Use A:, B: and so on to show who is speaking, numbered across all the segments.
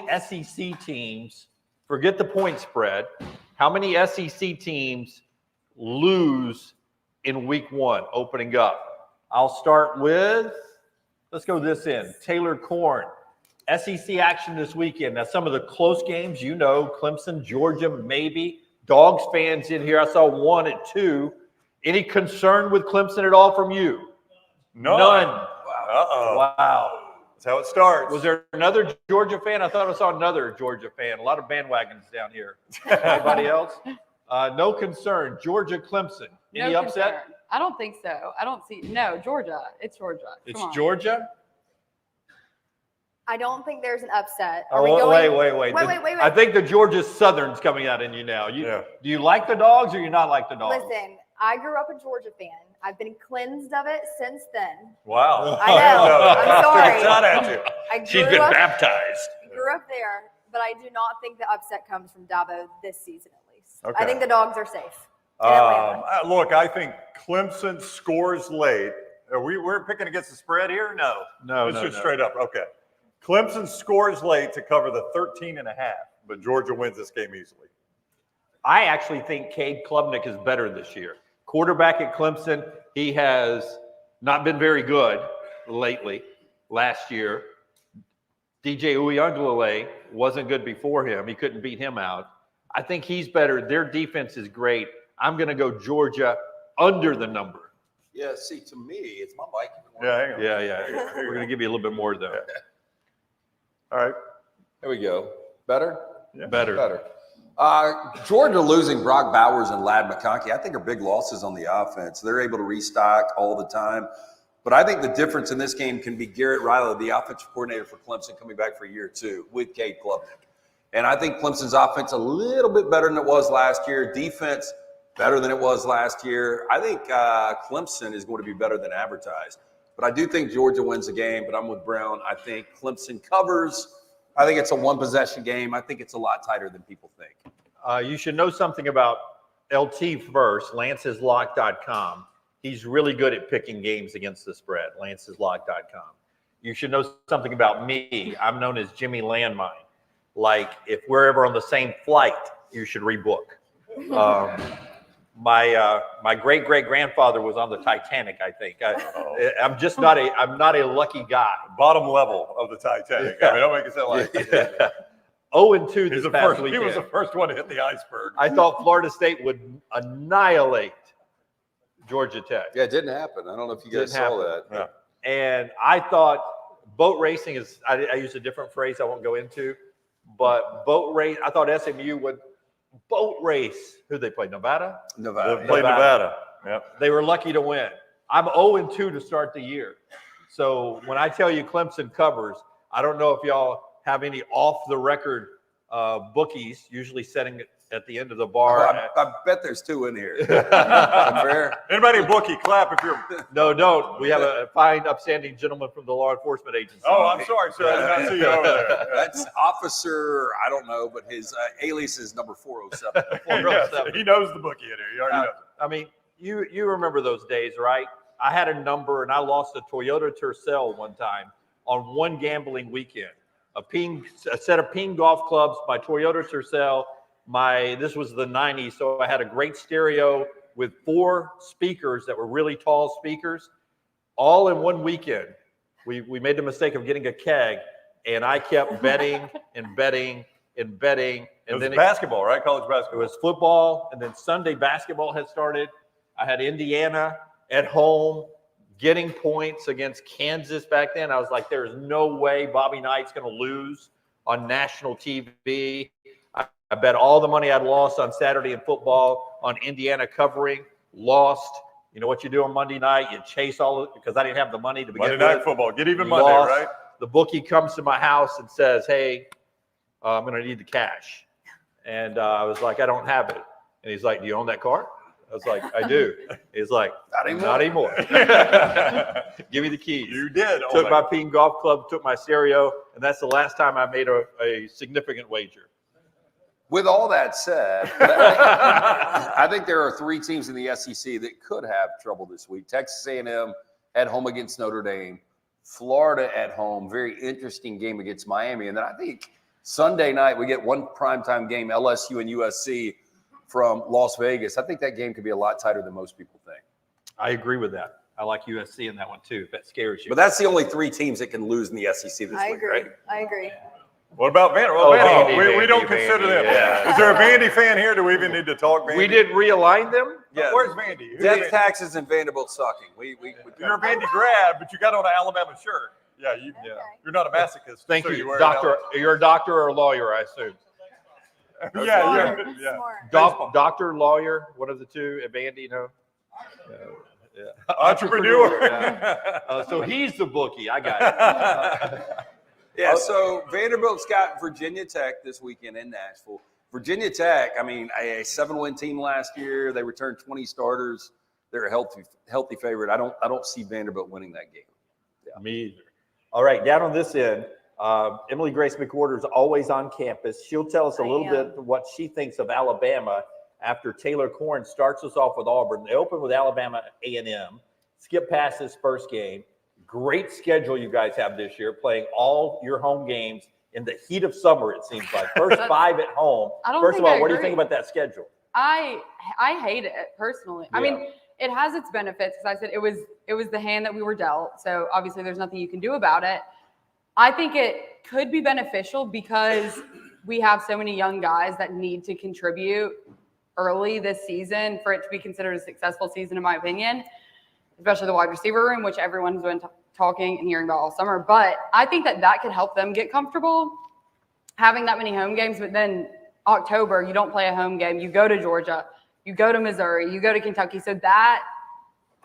A: many SEC teams, forget the point spread, how many SEC teams lose in week 1 opening up? I'll start with, let's go this end, Taylor Corn. SEC action this weekend. Now, some of the close games, Clemson, Georgia, maybe. Dogs fans in here. I saw 1 at 2. Any concern with Clemson at all from you?
B: None.
A: Wow.
B: That's how it starts.
A: Was there another Georgia fan? I thought I saw another Georgia fan. A lot of bandwagons down here. Anybody else? No concern. Georgia, Clemson. Any upset?
C: Concern. I don't think so. I don't see. No, Georgia. It's Georgia.
A: It's Georgia?
D: I don't think there's an upset.
A: Wait.
D: Wait.
A: I think the Georgia Southern's coming out in you now. Do you like the Dogs or you not like the Dogs?
D: Listen, I grew up a Georgia fan. I've been cleansed of it since then.
B: Wow.
D: I know. I'm sorry.
B: It's not at you.
A: She's been baptized.
D: I grew up there, but I do not think the upset comes from Dabo this season at least.
B: Okay.
D: I think the Dogs are safe.
B: Look, I think Clemson scores late. We're picking against the spread here? No. It's just straight up. Okay. Clemson scores late to cover the 13.5, but Georgia wins this game easily.
A: I actually think Cade Klubnik is better this year. Quarterback at Clemson, he has not been very good lately. Last year, DJ Uiagalelei wasn't good before him. He couldn't beat him out. I think he's better. Their defense is great. I'm going to go Georgia under the number.
E: Yeah, see, to me, it's my mic.
B: Yeah, hang on.
A: Yeah. We're going to give you a little bit more, though.
B: All right.
E: There we go. Better?
B: Yeah.
A: Better.
E: Georgia losing Brock Bowers and Ladd McConkey, I think are big losses on the offense. They're able to restock all the time. But I think the difference in this game can be Garrett Riley, the offensive coordinator for Clemson, coming back for year 2 with Cade Klubnik. And I think Clemson's offense a little bit better than it was last year. Defense better than it was last year. I think Clemson is going to be better than advertised. But I do think Georgia wins the game, but I'm with Brown. I think Clemson covers. I think it's a one-possession game. I think it's a lot tighter than people think.
A: You should know something about LT first, lanceslock.com. He's really good at picking games against the spread, lanceslock.com. You should know something about me. I'm known as Jimmy Landmine. Like, if we're ever on the same flight, you should rebook. My great-great-grandfather was on the Titanic, I think. I'm not a lucky guy.
B: Bottom level of the Titanic. I mean, don't make it sound like
A: 0-2 this past weekend.
B: He was the first one to hit the iceberg.
A: I thought Florida State would annihilate Georgia Tech.
E: Yeah, it didn't happen. I don't know if you guys saw that.
B: Yeah.
A: And I thought boat racing is, I use a different phrase I won't go into, but boat race, I thought SMU would boat race. Who they play? Nevada?
E: Nevada.
B: They played Nevada. Yep.
A: They were lucky to win. I'm 0-2 to start the year. So when I tell you Clemson covers, I don't know if y'all have any off-the-record bookies, usually setting it at the end of the bar.
E: I bet there's 2 in here. Fair?
B: Anybody bookie, clap if you're.
A: No, don't. We have a fine, upstanding gentleman from the law enforcement agency.
B: Oh, I'm sorry, sir. I did not see you over there.
E: That's Officer, I don't know, but his alias is number 407.
B: Yes, he knows the bookie in here. He already knows.
A: I mean, you remember those days, right? I had a number, and I lost a Toyota Tercel one time on one gambling weekend. A set of Ping golf clubs, my Toyota Tercel. This was the 90s, so I had a great stereo with 4 speakers that were really tall speakers, all in one weekend. We made the mistake of getting a keg, and I kept betting and betting and betting. And
B: It was
A: then
B: basketball, right? College
A: it
B: basketball.
A: was football, and then Sunday basketball had started. I had Indiana at home getting points against Kansas back then. I was like, there's no way Bobby Knight's going to lose on national TV. I bet all the money I'd lost on Saturday in football on Indiana covering, lost. You know what you do on Monday night? You chase all of it because I didn't have the money to begin with.
B: Monday Night Football. Get even Monday,
A: Lost.
B: right?
A: The bookie comes to my house and says, hey, I'm going to need the cash. And I was like, I don't have it. And he's like, do you own that car? I was like, I do. He's like, not anymore. Give me the keys.
B: You did.
A: Took my Ping Golf Club, took my stereo, and that's the last time I made a significant wager.
E: With all that said, I think there are 3 teams in the SEC that could have trouble this week. Texas A&M at home against Notre Dame. Florida at home. Very interesting game against Miami. And then I think Sunday night, we get one primetime game, LSU and USC from Las Vegas. I think that game could be a lot tighter than most people think.
A: I agree with that. I like USC in that one too, if that scares you.
E: But that's the only 3 teams that can lose in the SEC this week, right?
D: I agree.
B: What about Vandy?
A: Oh,
B: Vandy. We don't
A: Vandy,
B: consider them.
A: yeah.
B: Is there a Vandy fan here? Do we even need to talk Vandy?
A: We didn't realign them?
E: Yeah.
B: Where's Vandy? Who's
E: Death
B: Vandy?
E: taxes and Vanderbilt sucking.
B: You're a Vandy grad, but you got on an Alabama shirt. Yeah, you're not a masochist.
A: Thank
B: so
A: you.
B: wear
A: Doctor, you're a doctor or a lawyer, I assume.
B: Yeah.
A: Doctor, lawyer, one of the two at Vandy, no? Yeah.
B: Entrepreneur.
A: Yeah. So he's the bookie. I got it.
E: Yeah, so Vanderbilt's got Virginia Tech this weekend in Nashville. Virginia Tech, I mean, a 7-win team last year. They returned 20 starters. They're a healthy favorite. I don't see Vanderbilt winning that game.
A: Yeah. Me either. All right, down on this end, Emily Grace McWhorter is always on campus. She'll tell us a little bit what she thinks of Alabama after Taylor Corn starts us off with Auburn. They open with Alabama A&M, skip past this first game. Great schedule you guys have this year, playing all your home games in the heat of summer, it seems like. First 5 at home. First of all, what do you think about that schedule?
C: I hate it personally. I mean, it has its benefits because I said it was the hand that we were dealt. So obviously there's nothing you can do about it. I think it could be beneficial because we have so many young guys that need to contribute early this season for it to be considered a successful season, in my opinion, especially the wide receiver room, which everyone's been talking and hearing about all summer. But I think that could help them get comfortable having that many home games. But then October, you don't play a home game. You go to Georgia, you go to Missouri, you go to Kentucky. So that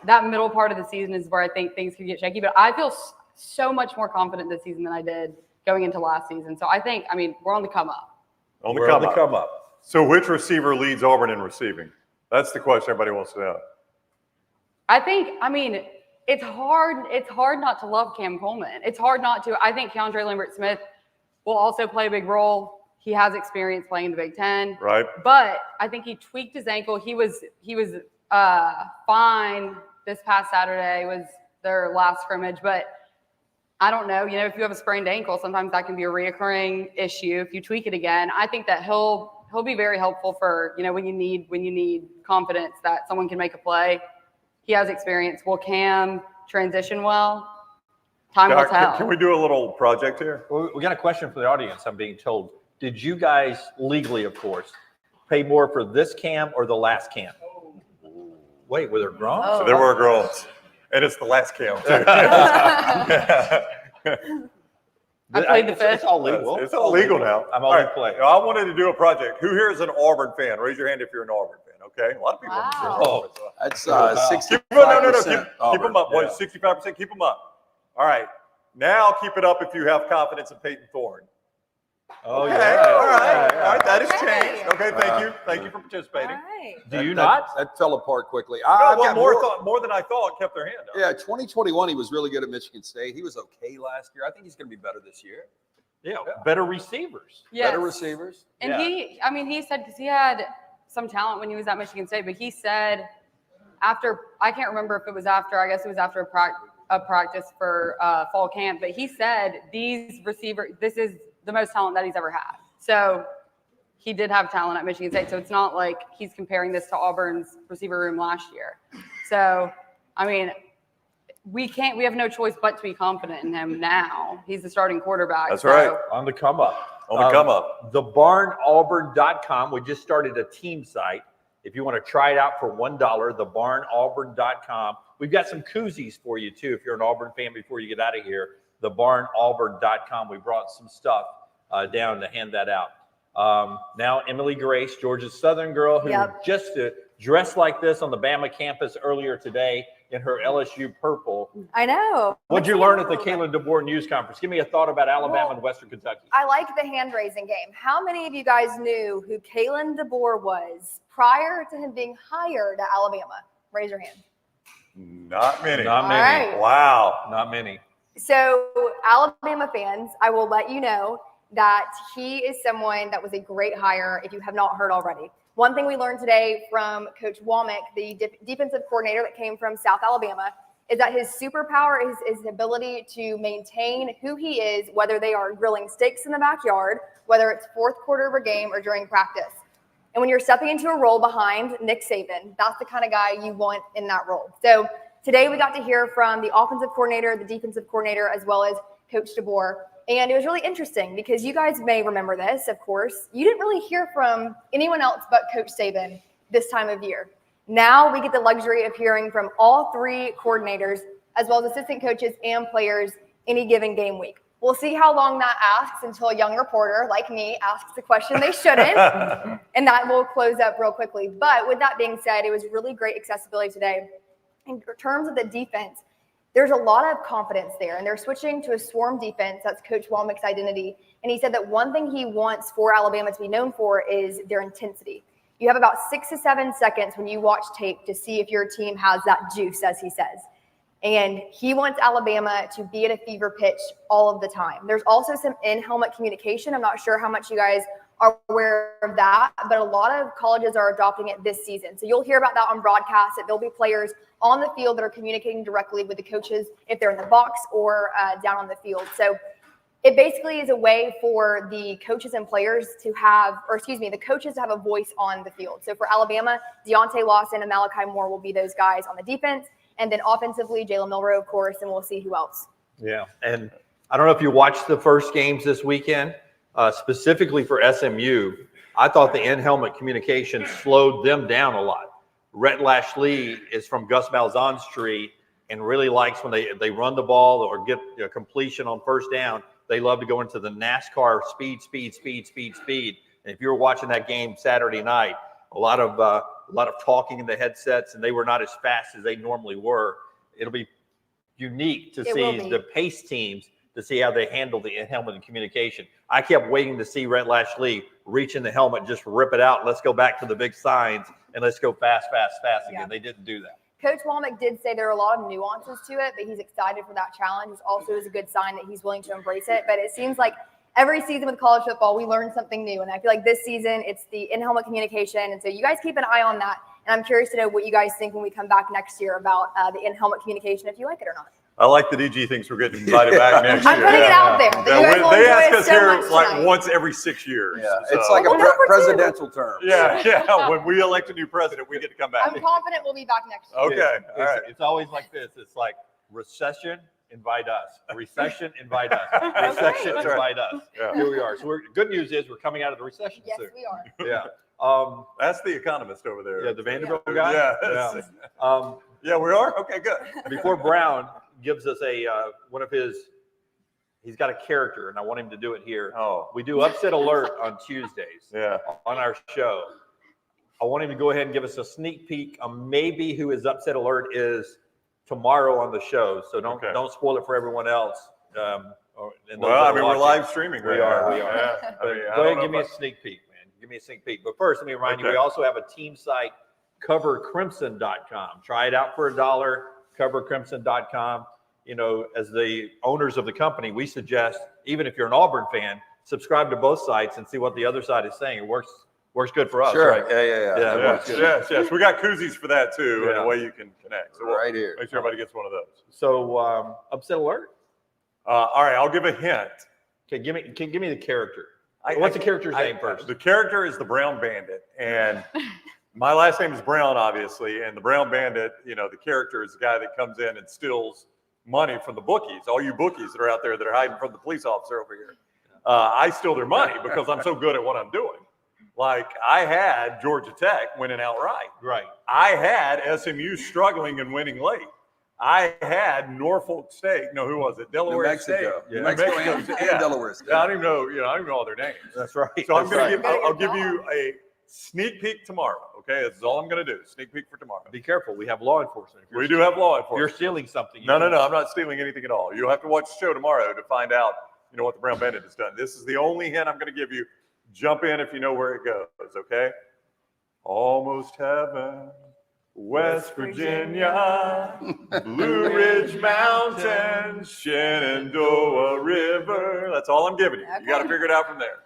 C: middle part of the season is where I think things could get shaky. But I feel so much more confident this season than I did going into last season. So I think, we're on the come up.
B: On the come up. So which receiver leads Auburn in receiving? That's the question everybody wants to know.
C: I think, it's hard not to love Cam Coleman. It's hard not to. I think Keandre Lambert-Smith will also play a big role. He has experience playing in the Big Ten.
B: Right.
C: But I think he tweaked his ankle. He was fine this past Saturday was their last scrimmage, but I don't know. If you have a sprained ankle, sometimes that can be a reoccurring issue. If you tweak it again, I think that he'll be very helpful for, when you need confidence that someone can make a play. He has experience. Will Cam transition well? Time will tell.
B: Can we do a little project here?
A: Well, we got a question for the audience, I'm being told. Did you guys, legally, of course, pay more for this Cam or the last Cam? Wait, were there groans?
D: Oh.
B: So there were groans. And it's the last Cam, too.
C: I played the fifth.
A: It's all legal.
B: It's all legal now.
A: I'm only playing.
B: I wanted to do a project. Who here is an Auburn fan? Raise your hand if you're an Auburn fan. Okay, a lot of people.
C: Wow.
E: That's 65%.
B: Keep them up, boys. 65%. Keep them up. All right. Now keep it up if you have confidence in Peyton Thorne.
A: Oh,
B: okay.
A: yeah.
B: All right. That has
D: Okay.
B: changed. Okay, thank you. Thank you for participating.
D: All right.
A: Do you not?
E: That fell apart quickly.
B: More than I thought kept their hand up.
E: Yeah, 2021, he was really good at Michigan State. He was okay last year. I think he's going to be better this year.
A: Yeah, better receivers.
C: Yes.
E: Better receivers.
C: And he said, because he had some talent when he was at Michigan State, but he said after, I can't remember if it was after, I guess it was after a practice for fall camp, but he said these receivers, this is the most talent that he's ever had. So he did have talent at Michigan State. So it's not like he's comparing this to Auburn's receiver room last year. So, we have no choice but to be confident in him now. He's the starting quarterback.
B: That's right.
A: On the come up. TheBarnAuburn.com. We just started a team site. If you want to try it out for $1, TheBarnAuburn.com. We've got some koozies for you, too, if you're an Auburn fan before you get out of here. TheBarnAuburn.com. We brought some stuff down to hand that out. Now, Emily Grace, Georgia's Southern girl, who just dressed like this on the Bama campus earlier today in her LSU purple.
D: I know.
A: What did you learn at the Kalen DeBoer news conference? Give me a thought about Alabama and Western Kentucky.
D: I like the hand-raising game. How many of you guys knew who Kalen DeBoer was prior to him being hired at Alabama? Raise your hand.
B: Not many.
A: Not many.
D: Right.
B: Wow.
A: Not many.
D: So, Alabama fans, I will let you know that he is someone that was a great hire if you have not heard already. One thing we learned today from Coach Womack, the defensive coordinator that came from South Alabama, is that his superpower is his ability to maintain who he is, whether they are grilling steaks in the backyard, whether it's fourth quarter of a game or during practice. And when you're stepping into a role behind Nick Saban, that's the kind of guy you want in that role. So today we got to hear from the offensive coordinator, the defensive coordinator, as well as Coach DeBoer. And it was really interesting because you guys may remember this, of course. You didn't really hear from anyone else but Coach Saban this time of year. Now we get the luxury of hearing from all three coordinators, as well as assistant coaches and players any given game week. We'll see how long that asks until a young reporter like me asks a question they shouldn't, and that will close up real quickly. But with that being said, it was really great accessibility today. In terms of the defense, there's a lot of confidence there, and they're switching to a swarm defense. That's Coach Walmack's identity. And he said that one thing he wants for Alabama to be known for is their intensity. You have about 6 to 7 seconds when you watch tape to see if your team has that juice, as he says. And he wants Alabama to be at a fever pitch all of the time. There's also some in-helmet communication. I'm not sure how much you guys are aware of that, but a lot of colleges are adopting it this season. So you'll hear about that on broadcast, that there'll be players on the field that are communicating directly with the coaches if they're in the box or down on the field. So it basically is a way for the coaches and players to have, the coaches to have a voice on the field. So for Alabama, Deontay Lawson and Malachi Moore will be those guys on the defense. And then offensively, Jalen Milroe, of course, and we'll see who else.
A: Yeah, and I don't know if you watched the first games this weekend, specifically for SMU. I thought the in-helmet communication slowed them down a lot. Rhett Lashley is from Gus Malzahn's tree and really likes when they run the ball or get a completion on first down. They love to go into the NASCAR speed. And if you were watching that game Saturday night, a lot of talking in the headsets, and they were not as fast as they normally were. It'll be unique to see the pace teams to see how they handle the helmet and communication. I kept waiting to see Rhett Lashley reach in the helmet, just rip it out. Let's go back to the big signs and let's go fast again.
D: Yeah.
A: They didn't do that.
D: Coach Walmack did say there are a lot of nuances to it, but he's excited for that challenge. It also is a good sign that he's willing to embrace it. But it seems like every season with college football, we learn something new. And I feel like this season, it's the in-helmet communication. And so you guys keep an eye on that. And I'm curious to know what you guys think when we come back next year about the in-helmet communication, if you like it or not.
B: I like that EG thinks we're getting invited back next year.
D: I'm putting it out there.
B: They ask us here like once every 6 years.
E: Yeah, it's like a presidential term.
B: Yeah. When we elect a new president, we get to come back.
D: I'm confident we'll be back next year.
B: Okay. All right.
A: It's always like this. It's like recession, invite us. Recession, invite us. Recession, invite us.
B: Yeah.
A: Here we are. So good news is we're coming out of the recession
D: Yes,
A: soon.
D: we are.
A: Yeah.
B: That's the economist over there.
A: Yeah, the Vanderbilt guy.
B: Yeah.
A: Yeah.
B: We are? Okay, good.
A: Before Brown gives us one of his, he's got a character, and I want him to do it here.
B: Oh.
A: We do Upset Alert on Tuesdays on our show. I want him to go ahead and give us a sneak peek on maybe who his Upset Alert is tomorrow on the show. So don't spoil it for everyone else.
B: We're live streaming.
A: We are.
B: Yeah.
A: Go ahead and give me a sneak peek, man. Give me a sneak peek. But first, let me remind you, we also have a team site, covercrimson.com. Try it out for $1. covercrimson.com. You know, as the owners of the company, we suggest, even if you're an Auburn fan, subscribe to both sites and see what the other side is saying. It works good for us.
E: Sure.
A: Right?
E: Yeah.
B: Yes. We got koozies for that too, and a way you can connect. So
E: right here.
B: Make sure everybody gets one of those.
A: So Upset Alert.
B: All right, I'll give a hint.
A: Okay, give me the character. What's the character's name first?
B: The character is the Brown Bandit, and my last name is Brown, obviously, and the Brown Bandit, the character is the guy that comes in and steals money from the bookies. All you bookies that are out there that are hiding from the police officer over here. I steal their money because I'm so good at what I'm doing. Like, I had Georgia Tech winning outright.
A: Right.
B: I had SMU struggling and winning late. I had Norfolk State. No, who was it? Delaware State.
E: New Mexico and Delaware State.
B: I don't even know. I don't even know all their names.
A: That's right.
B: So I'll give you a sneak peek tomorrow. Okay, this is all I'm going to do. Sneak peek for tomorrow.
A: Be careful. We have law enforcement.
B: We do have law
A: If
B: enforcement.
A: you're stealing something.
B: No. I'm not stealing anything at all. You'll have to watch the show tomorrow to find out, what the Brown Bandit has done. This is the only hint I'm going to give you. Jump in if you know where it goes. Okay. Almost heaven. West Virginia, Blue Ridge Mountains, Shenandoah River. That's all I'm giving you.
D: Okay.
B: You got to figure it out from there.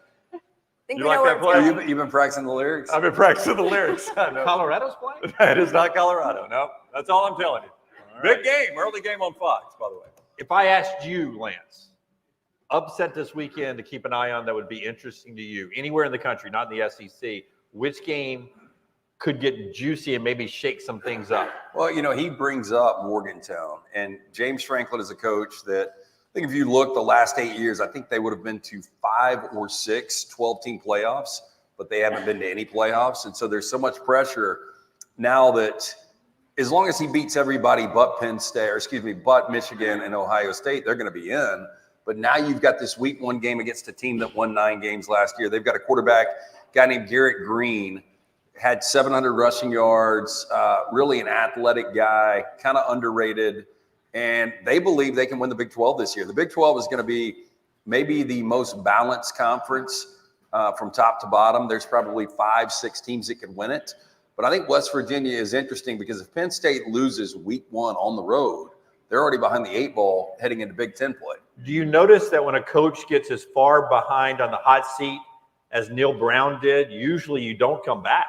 D: You
B: like that play?
E: You've been practicing the lyrics?
B: I've been practicing the lyrics.
A: Colorado's playing?
B: It is not Colorado. No, that's all I'm telling you. Big game, early game on Fox, by the way.
A: If I asked you, Lance, upset this weekend to keep an eye on that would be interesting to you, anywhere in the country, not in the SEC, which game could get juicy and maybe shake some things up?
E: Well, he brings up Morgantown, and James Franklin is a coach that I think if you look the last 8 years, I think they would have been to 5 or 6 12-team playoffs, but they haven't been to any playoffs. And so there's so much pressure now that as long as he beats everybody but but Michigan and Ohio State, they're going to be in. But now you've got this week 1 game against a team that won 9 games last year. They've got a quarterback, guy named Garrett Green, had 700 rushing yards, really an athletic guy, kind of underrated. And they believe they can win the Big 12 this year. The Big 12 is going to be maybe the most balanced conference from top to bottom. There's probably 5, 6 teams that can win it. But I think West Virginia is interesting because if Penn State loses week 1 on the road, they're already behind the 8 ball heading into Big 10 play.
A: Do you notice that when a coach gets as far behind on the hot seat as Neil Brown did, usually you don't come back?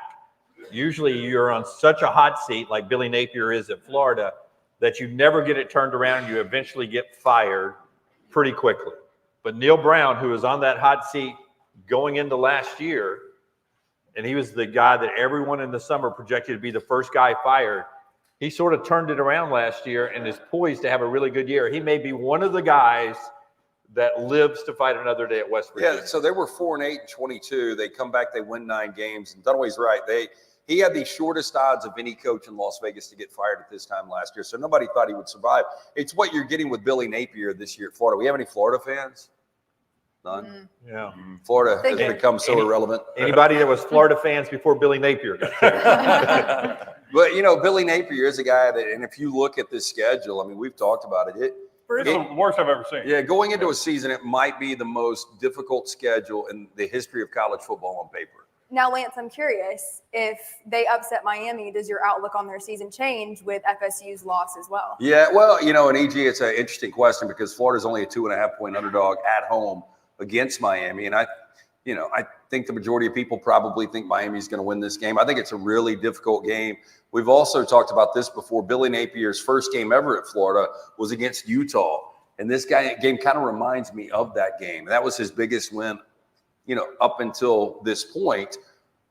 A: Usually you're on such a hot seat like Billy Napier is at Florida that you never get it turned around. You eventually get fired pretty quickly. But Neil Brown, who was on that hot seat going into last year, and he was the guy that everyone in the summer projected to be the first guy fired, he sort of turned it around last year and is poised to have a really good year. He may be one of the guys that lives to fight another day at West Virginia.
E: Yeah, so they were 4-8 and 22. They come back, they win 9 games. And Dunaway's right. He had the shortest odds of any coach in Las Vegas to get fired at this time last year. So nobody thought he would survive. It's what you're getting with Billy Napier this year at Florida. We have any Florida fans? None?
A: Yeah.
E: Florida has become so irrelevant.
A: Anybody that was Florida fans before Billy Napier got fired.
E: But, Billy Napier is a guy that, and if you look at this schedule, I mean, we've talked about it.
B: It's the worst I've ever seen.
E: Yeah, going into a season, it might be the most difficult schedule in the history of college football on paper.
D: Now, Lance, I'm curious, if they upset Miami, does your outlook on their season change with FSU's loss as well?
E: Yeah, well, in EG, it's an interesting question because Florida's only a 2.5-point underdog at home against Miami. And I think the majority of people probably think Miami's going to win this game. I think it's a really difficult game. We've also talked about this before. Billy Napier's first game ever at Florida was against Utah. And this game kind of reminds me of that game. That was his biggest win, up until this point.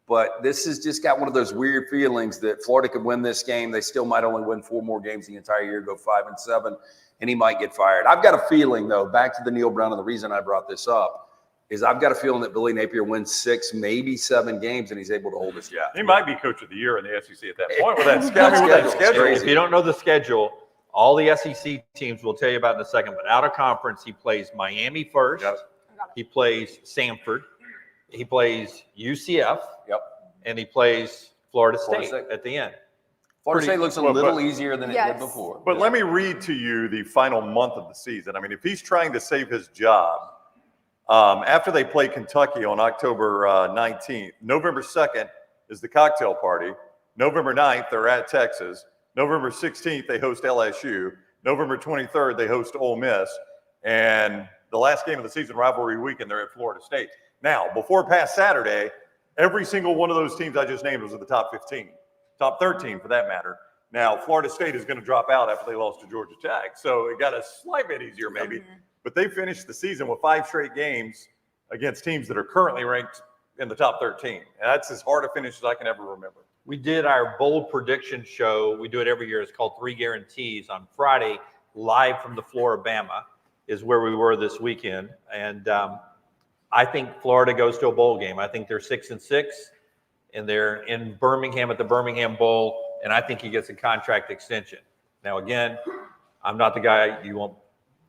E: But this has just got one of those weird feelings that Florida could win this game. They still might only win 4 more games the entire year, go 5-7, and he might get fired. I've got a feeling, though, back to the Neil Brown, and the reason I brought this up is I've got a feeling that Billy Napier wins 6, maybe 7 games, and he's able to hold his job.
B: He might be coach of the year in the SEC at that point with that schedule.
A: If you don't know the schedule, all the SEC teams will tell you about in a second. But out of conference, he plays Miami first.
B: Yep.
A: He plays Samford. He plays UCF.
E: Yep.
A: And he plays Florida State at the end.
E: Florida State looks a little easier than it did before.
B: But let me read to you the final month of the season. I mean, if he's trying to save his job, after they play Kentucky on October 19th, November 2nd is the cocktail party. November 9th, they're at Texas. November 16th, they host LSU. November 23rd, they host Ole Miss. And the last game of the season, rivalry weekend, they're at Florida State. Now, before past Saturday, every single one of those teams I just named was in the top 15, top 13 for that matter. Now, Florida State is going to drop out after they lost to Georgia Tech. So it got a slight bit easier maybe. Mm-hmm. But they finished the season with 5 straight games against teams that are currently ranked in the top 13. And that's as hard a finish as I can ever remember.
A: We did our bold prediction show. We do it every year. It's called 3 Guarantees. On Friday, live from the floor of Bama is where we were this weekend. And I think Florida goes to a bowl game. I think they're 6-6, and they're in Birmingham at the Birmingham Bowl, and I think he gets a contract extension. Now, again, I'm not the guy you want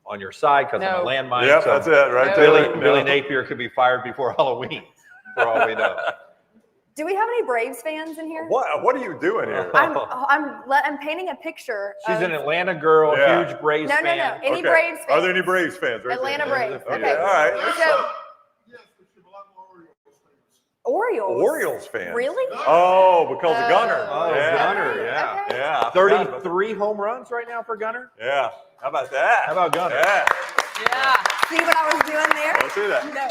A: on your side because I'm a landmine.
B: Yeah, so that's it, right there.
A: Billy Napier could be fired before Halloween, for all we know.
D: Do we have any Braves fans in here?
B: What are you doing here?
D: I'm painting a picture.
A: She's an Atlanta girl, huge Braves fan.
D: No. Any Braves fans?
B: Are there any Braves fans? Right
D: Atlanta Braves.
B: Okay. All right.
D: So,
B: Orioles fans.
D: Really?
B: Oh, because of Gunner.
A: Gunner,
D: Okay.
B: Yeah.
A: 33 home runs right now for Gunner?
B: Yeah. How about that?
A: How about Gunner?
B: Yeah.
D: See what I was doing there?
B: Don't see that.
D: No.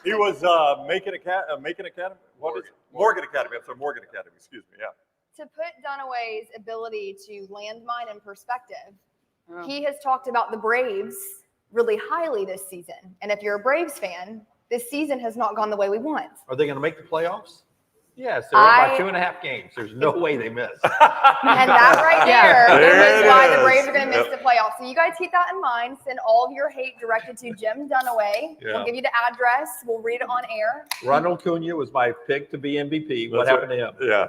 B: He was Macon Academy. What is it? Morgan Academy. I'm sorry, Morgan Academy. Excuse me. Yeah.
D: To put Dunaway's ability to landmine in perspective,
C: Oh.
D: he has talked about the Braves really highly this season. And if you're a Braves fan, this season has not gone the way we want.
A: Are they going to make the playoffs? Yes, they're up by
D: I-
A: 2.5 games. There's no way they miss.
D: And that right there
B: There
D: is
B: it
D: why the
B: is.
D: Braves are going to miss
B: Yep.
D: the playoffs. So you guys keep that in mind. Send all of your hate directed to Jim Dunaway.
A: Yeah.
D: We'll give you the address. We'll read it on air.
A: Ronald Acuna was my pick to be MVP. What
B: That's
A: happened to him?
B: Yeah.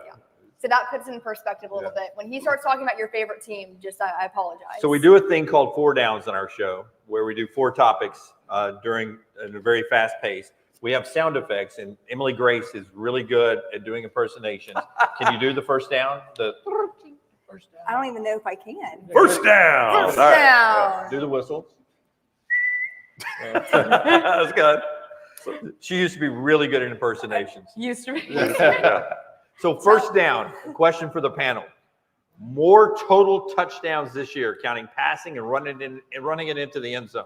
D: So that puts it in perspective a little bit. When he starts talking about your favorite team, I apologize.
A: So we do a thing called 4 Downs on our show where we do 4 topics during a very fast pace. We have sound effects, and Emily Grace is really good at doing impersonations. Can you do the first down? The first down.
D: I don't even know if I can.
B: First down.
D: First
B: All right.
D: down.
A: Do the whistle.
B: That's good.
A: She used to be really good at impersonations.
C: Used to be.
B: Yeah.
A: So first down, a question for the panel. More total touchdowns this year, counting passing and running it into the end zone.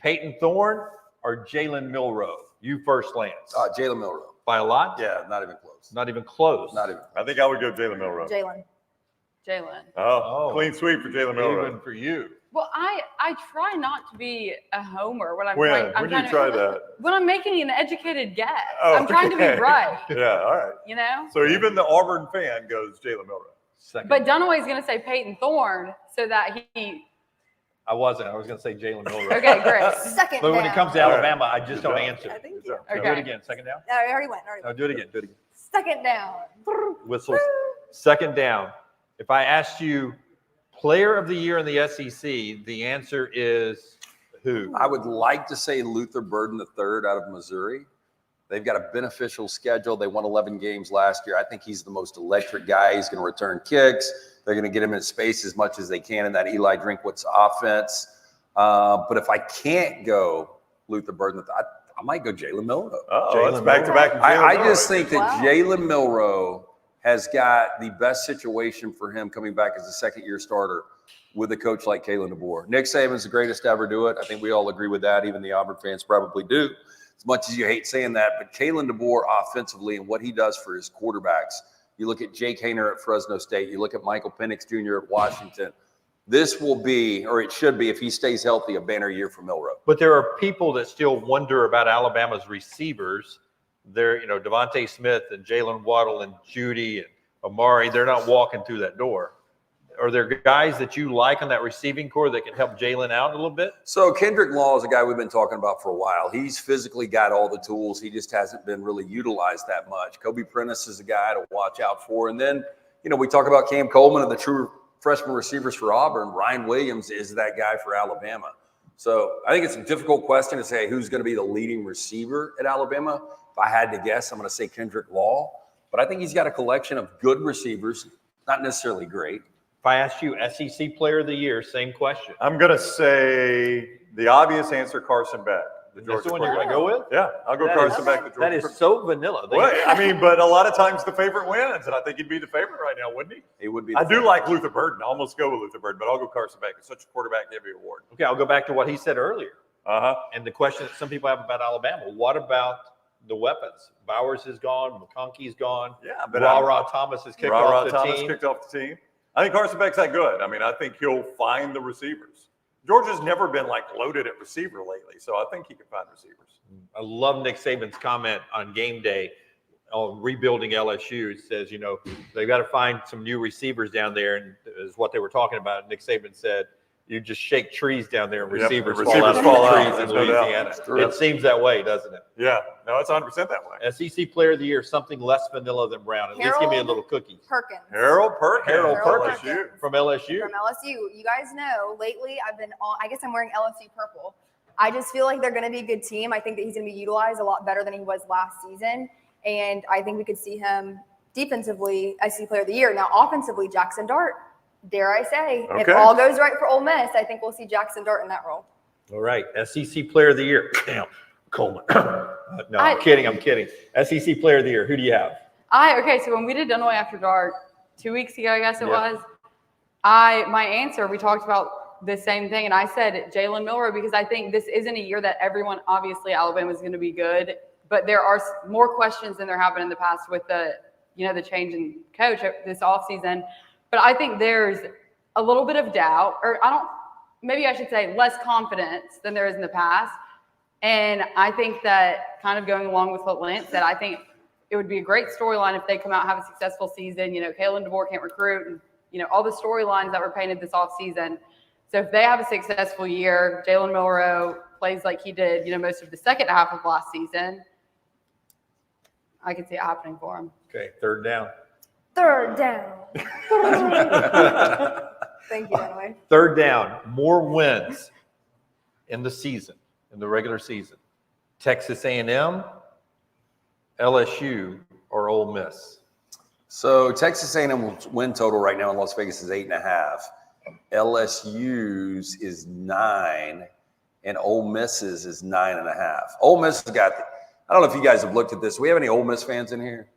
A: Peyton Thorne or Jalen Milroe? You first, Lance.
E: Jalen Milroe.
A: By a lot?
E: Yeah, not even close.
A: Not even close.
E: Not even.
B: I think I would go Jalen Milroe.
D: Jalen.
C: Jalen.
B: Oh, clean sweep for Jalen Milroe.
A: Even for you.
C: Well, I try not to be a homer when I'm
B: When?
C: trying. I'm
B: When do you
C: trying
B: try that?
C: When I'm making an educated guess.
B: Oh,
C: I'm trying to be
B: okay.
C: right.
B: Yeah, all right.
C: You know.
B: So even the Auburn fan goes Jalen Milroe.
A: Second.
C: But Dunaway's going to say Peyton Thorne so that he.
A: I wasn't. I was going to say Jalen Milroe.
C: Okay, great.
D: Second
A: But when
D: down.
A: it comes to
B: All right.
A: Alabama, I just don't
B: Good job.
A: answer.
D: I think
B: Good
D: you.
B: job.
A: Do it
C: Okay.
A: again. Second down.
D: No, I already went.
A: No, do it again. Do it again.
D: Second down.
A: Whistles. Second down. If I asked you player of the year in the SEC, the answer is who?
E: I would like to say Luther Burden III out of Missouri. They've got a beneficial schedule. They won 11 games last year. I think he's the most electric guy. He's going to return kicks. They're going to get him in space as much as they can in that Eli Drinkwitz offense. But if I can't go Luther Burden, I might go Jalen Milroe.
B: Oh, that's
A: Jalen
B: back-to-back.
E: I
B: Jalen
E: just
B: Milroe.
E: think that
D: Wow.
E: Jalen Milroe has got the best situation for him coming back as a second-year starter with a coach like Kalen DeBoer. Nick Saban's the greatest to ever do it. I think we all agree with that. Even the Auburn fans probably do, as much as you hate saying that. But Kalen DeBoer offensively and what he does for his quarterbacks. You look at Jake Haener at Fresno State. You look at Michael Penix Jr. at Washington. This will be, or it should be, if he stays healthy, a banner year for Milroe.
A: But there are people that still wonder about Alabama's receivers. They're, Devontae Smith and Jalen Waddle and Judy and Amari. They're not walking through that door. Are there guys that you like on that receiving core that can help Jalen out a little bit?
E: So Kendrick Law is a guy we've been talking about for a while. He's physically got all the tools. He just hasn't been really utilized that much. Kobe Prentice is a guy to watch out for. And then, we talk about Cam Coleman and the true freshman receivers for Auburn. Ryan Williams is that guy for Alabama. So I think it's a difficult question to say who's going to be the leading receiver at Alabama. If I had to guess, I'm going to say Kendrick Law. But I think he's got a collection of good receivers, not necessarily great.
A: If I asked you SEC player of the year, same question.
B: I'm going to say the obvious answer, Carson Beck. The
A: That's the
B: Georgia
A: one you're going to
B: quarterback.
A: go with?
B: Yeah, I'll go
A: That
B: Carson
A: is-
B: Beck. The Georgia
A: That is
B: quarterback.
A: so vanilla.
B: Well, I mean, but a lot of times the favorite wins, and I think he'd be the favorite right now, wouldn't he?
E: He would be.
B: I do like Luther Burden. I almost go with Luther Burden, but I'll go Carson Beck. It's such a quarterback-heavy award.
A: Okay, I'll go back to what he said earlier.
B: Uh-huh.
A: And the question that some people have about Alabama, what about the weapons? Bowers is gone. McConkey's gone.
B: Yeah, but
A: Ra Thomas has kicked
B: Ra-Ra
A: off the
B: Thomas
A: team.
B: kicked off the team. I think Carson Beck's that good. I mean, I think he'll find the receivers. Georgia's never been loaded at receiver lately, so I think he can find receivers.
A: I love Nick Saban's comment on game day on rebuilding LSU. It says, they've got to find some new receivers down there, and is what they were talking about. Nick Saban said, you just shake trees down there and
B: Yep,
A: receivers,
B: the
A: fall out
B: receivers
A: of
B: fall
A: the
B: out.
A: trees in
B: There's no doubt.
A: Louisiana.
B: That's true.
A: It seems that way, doesn't it?
B: Yeah, no, it's 100% that way.
A: SEC player of the year, something less vanilla than Brown. At least give me a
D: Harold
A: little cookie.
D: Perkins.
B: Harold Perkins.
A: Harold
D: Perkins.
B: LSU.
A: From LSU.
D: From LSU. You guys know, lately I've been on, I guess I'm wearing LSU purple. I just feel like they're going to be a good team. I think that he's going to be utilized a lot better than he was last season. And I think we could see him defensively SEC player of the year. Now, offensively, Jackson Dart, dare I say, if
B: Okay.
D: all goes right for Ole Miss, I think we'll see Jackson Dart in that role.
A: All right. SEC player of the year. Damn. Coleman. No, I'm kidding. SEC player of the year. Who do you have?
C: Okay, so when we did Dunaway After Dark 2 weeks ago, I guess it was, my answer, we talked about the same thing, and I said Jalen Milroe because I think this isn't a year that everyone, obviously Alabama is going to be good, but there are more questions than there have been in the past with the the change in coach this offseason. But I think there's a little bit of doubt, or maybe I should say less confidence than there is in the past. And I think that kind of going along with what Lance said, I think it would be a great storyline if they come out and have a successful season. Kalen DeBoer can't recruit, and all the storylines that were painted this offseason. So if they have a successful year, Jalen Milroe plays like he did, most of the second half of last season, I can see it happening for him.
A: Okay, third down.
D: Third down. Thank you, Dunaway.
A: Third down, more wins in the season, in the regular season. Texas A&M, LSU, or Ole Miss?
E: So Texas A&M win total right now in Las Vegas is 8.5. LSU's is 9, and Ole Miss's is 9.5. Ole Miss has got. I don't know if you guys have looked at this. Do we have any Ole Miss fans in here?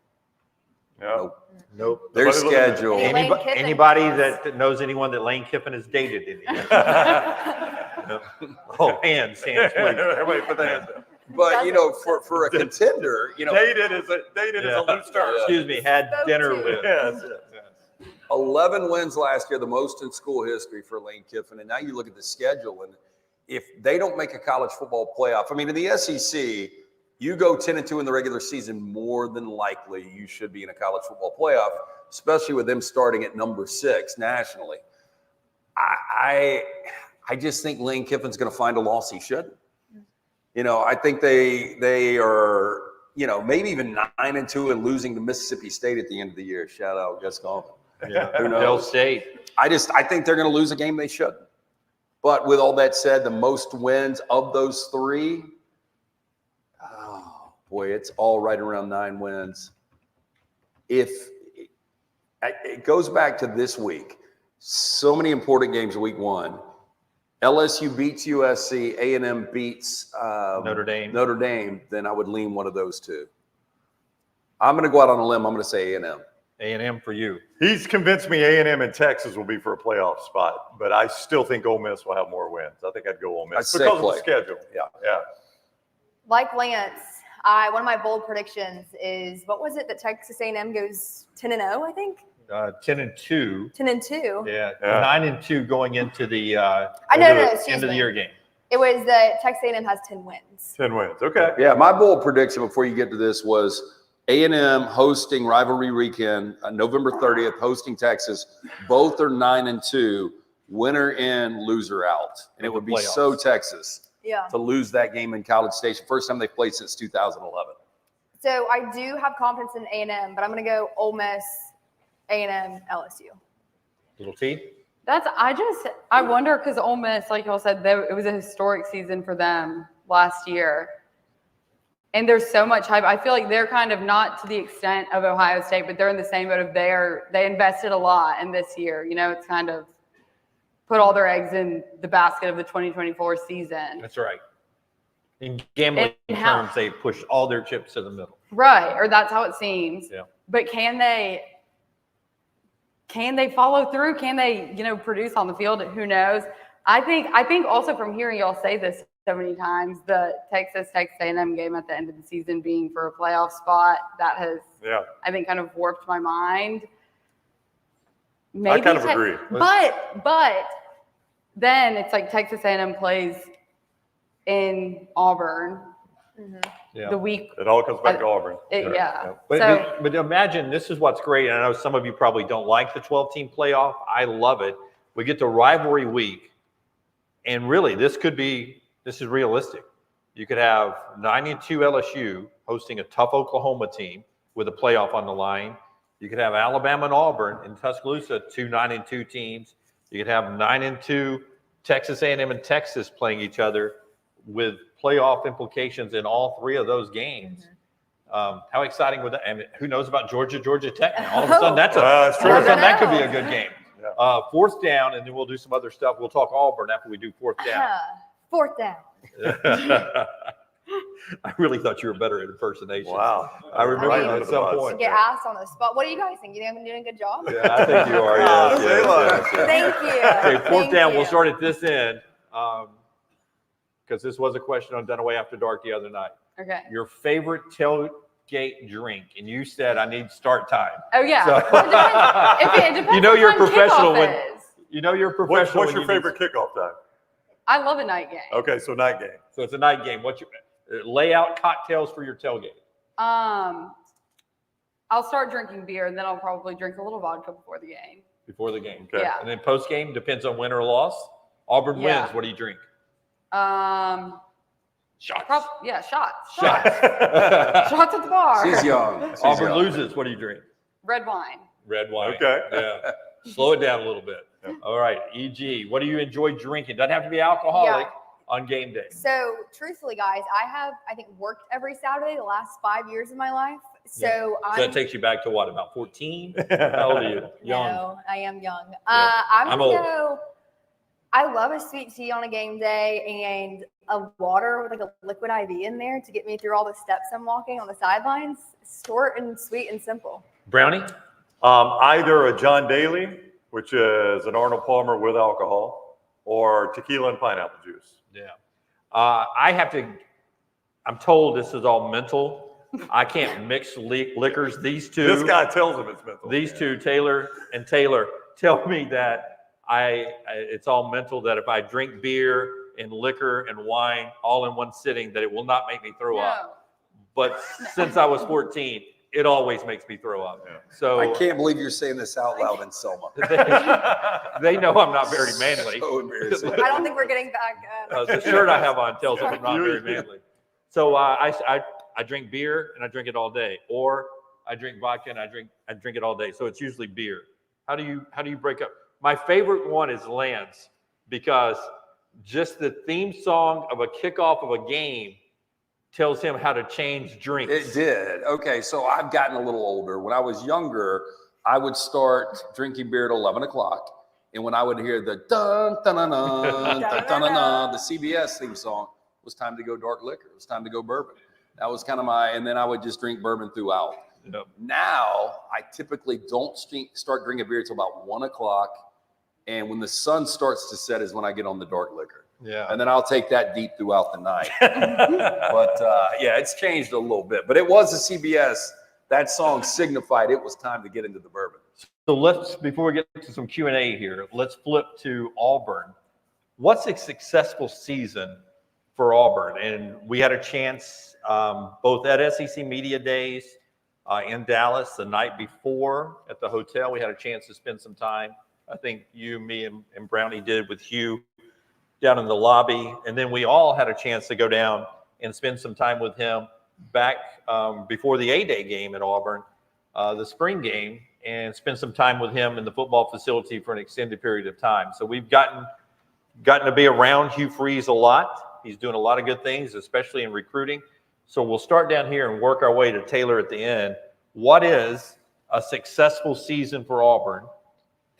B: No.
A: Nope.
E: Their schedule.
A: Anybody that knows anyone that Lane Kiffin has dated in here? No. Oh, hands, please.
B: Wait, put the hands up.
E: But for a contender,
B: Dated is a loose term.
A: Excuse me, had dinner with.
B: Yes.
E: 11 wins last year, the most in school history for Lane Kiffin. And now you look at the schedule, and if they don't make a college football playoff, I mean, in the SEC, you go 10-2 in the regular season, more than likely you should be in a college football playoff, especially with them starting at number 6 nationally. I just think Lane Kiffin's going to find a loss he shouldn't. I think they are, maybe even 9-2 and losing to Mississippi State at the end of the year. Shout out Gus Golden.
A: Yeah,
E: Who knows?
A: Dell State.
E: I think they're going to lose a game they shouldn't. But with all that said, the most wins of those 3, oh boy, it's all right around 9 wins. If it goes back to this week, so many important games week 1. LSU beats USC, A&M beats
A: Notre Dame.
E: Then I would lean one of those 2. I'm going to go out on a limb. I'm going to say A&M.
A: A&M for you.
B: He's convinced me A&M and Texas will be for a playoff spot, but I still think Ole Miss will have more wins. I think I'd go Ole Miss because of the schedule. Yeah.
D: Like Lance, one of my bold predictions is, what was it that Texas A&M goes 10-0, I think?
A: 10-2.
D: 10-2.
A: Yeah. 9-2 going into the end of the year game.
D: It was that Texas A&M has 10 wins.
B: 10 wins. Okay.
E: Yeah, my bold prediction before you get to this was A&M hosting rivalry weekend, November 30th, hosting Texas. Both are 9-2, winner in, loser out. And it would be so Texas to lose that game in College Station. First time they've played since 2011.
D: So I do have confidence in A&M, but I'm going to go Ole Miss, A&M, LSU.
A: Little T?
C: I wonder, because Ole Miss, like y'all said, it was a historic season for them last year. And there's so much hype. I feel like they're kind of not to the extent of Ohio State, but they're in the same boat of they invested a lot in this year. It's kind of put all their eggs in the basket of the 2024 season.
A: That's right. In gambling terms, they push all their chips to the middle.
C: Right, or that's how it seems.
A: Yeah.
C: But can they follow through? Can they, produce on the field? Who knows? I think also from hearing y'all say this so many times, the Texas A&M game at the end of the season being for a playoff spot, that has, I think, kind of warped my mind. Maybe
B: I kind of agree.
C: But then it's like Texas A&M plays in Auburn the week.
B: It all comes back to Auburn.
A: But imagine, this is what's great. And I know some of you probably don't like the 12-team playoff. I love it. We get to rivalry week. And really, this is realistic. You could have 9-2 LSU hosting a tough Oklahoma team with a playoff on the line. You could have Alabama and Auburn in Tuscaloosa, 2 9-2 teams. You could have 9-2 Texas A&M and Texas playing each other with playoff implications in all 3 of those games. How exciting would that? And who knows about Georgia Tech? All of a sudden, that could be a good game. Yeah. 4th down, and then we'll do some other stuff. We'll talk Auburn after we do 4th down.
D: 4th down.
A: I really thought you were better at impersonation.
B: Wow.
A: I remember at some point.
D: To get asked on the spot. What do you guys think? You think I'm doing a good job?
A: Yeah, I think you are. Yes.
D: Thank you.
A: Okay, 4th down. We'll start at this end because this was a question on Dunaway After Dark the other night.
C: Okay.
A: Your favorite tailgate drink? And you said I need start time.
C: Oh yeah.
A: So-
C: It depends
A: You know
C: what
A: you're
C: time
A: professional
C: kickoff
A: when-
C: is.
A: You know you're a professional.
B: What's your favorite kickoff time?
C: I love a night game.
B: Okay, so night game.
A: So it's a night game. What's your lay out cocktails for your tailgate?
C: I'll start drinking beer, and then I'll probably drink a little vodka before the game.
A: Before the game.
B: Okay.
C: Yeah.
A: And then post game depends on win or loss. Auburn
C: Yeah.
A: wins. What do you drink?
C: Shots.
A: Shots.
C: Shots.
A: Shots.
C: Shots at the bar.
E: She's young. She's
A: Auburn
E: young.
A: loses. What do you drink?
C: Red wine.
A: Red wine.
B: Okay.
A: Yeah. Slow it down a little bit. All right. EG, what do you enjoy drinking? Doesn't have to be alcoholic on game day.
D: So truthfully, guys, I think, worked every Saturday the last 5 years of my life. So
A: So that takes you back to what, about 14? How old are you? Young.
D: No, I am young.
A: Yeah.
D: I'm
A: I'm
D: gonna
A: old.
D: go. I love a sweet tea on a game day and a water with like a liquid IV in there to get me through all the steps I'm walking on the sidelines. Short and sweet and simple.
A: Brownie?
B: Either a John Daly, which is an Arnold Palmer with alcohol, or tequila and pineapple juice.
A: Yeah. I'm told this is all mental. I can't mix liquors. These two.
B: This guy tells him it's mental.
A: These two, Taylor and Taylor, tell me that it's all mental, that if I drink beer and liquor and wine all in one sitting, that it will not make me throw up. But since I was 14, it always makes me throw up.
B: Yeah.
A: So
E: I can't believe you're saying this out loud in Selma.
A: they know I'm not very manly.
E: So embarrassing.
D: I don't think we're getting back.
A: The shirt I have on tells them I'm not very manly. So I drink beer and I drink it all day, or I drink vodka and I drink it all day. So it's usually beer. How do you break up? My favorite one is Lance, because just the theme song of a kickoff of a game tells him how to change drinks.
E: It did. Okay, so I've gotten a little older. When I was younger, I would start drinking beer at 11 o'clock. And when I would hear the dun, dun, dun, dun, dun, dun, dun, dun, the CBS theme song, it was time to go dark liquor. It was time to go bourbon. That was kind of and then I would just drink bourbon throughout.
A: Yep.
E: Now, I typically don't start drinking beer until about 1 o'clock. And when the sun starts to set is when I get on the dark liquor.
A: Yeah.
E: And then I'll take that deep throughout the night. But yeah, it's changed a little bit. But it was the CBS. That song signified it was time to get into the bourbon.
A: So before we get to some Q&A here, let's flip to Auburn. What's a successful season for Auburn? And we had a chance both at SEC Media Days in Dallas the night before at the hotel. We had a chance to spend some time. I think you, me, and Brownie did with Hugh down in the lobby. And then we all had a chance to go down and spend some time with him back before the A-Day game at Auburn, the spring game, and spend some time with him in the football facility for an extended period of time. So we've gotten to be around Hugh Freeze a lot. He's doing a lot of good things, especially in recruiting. So we'll start down here and work our way to Taylor at the end. What is a successful season for Auburn?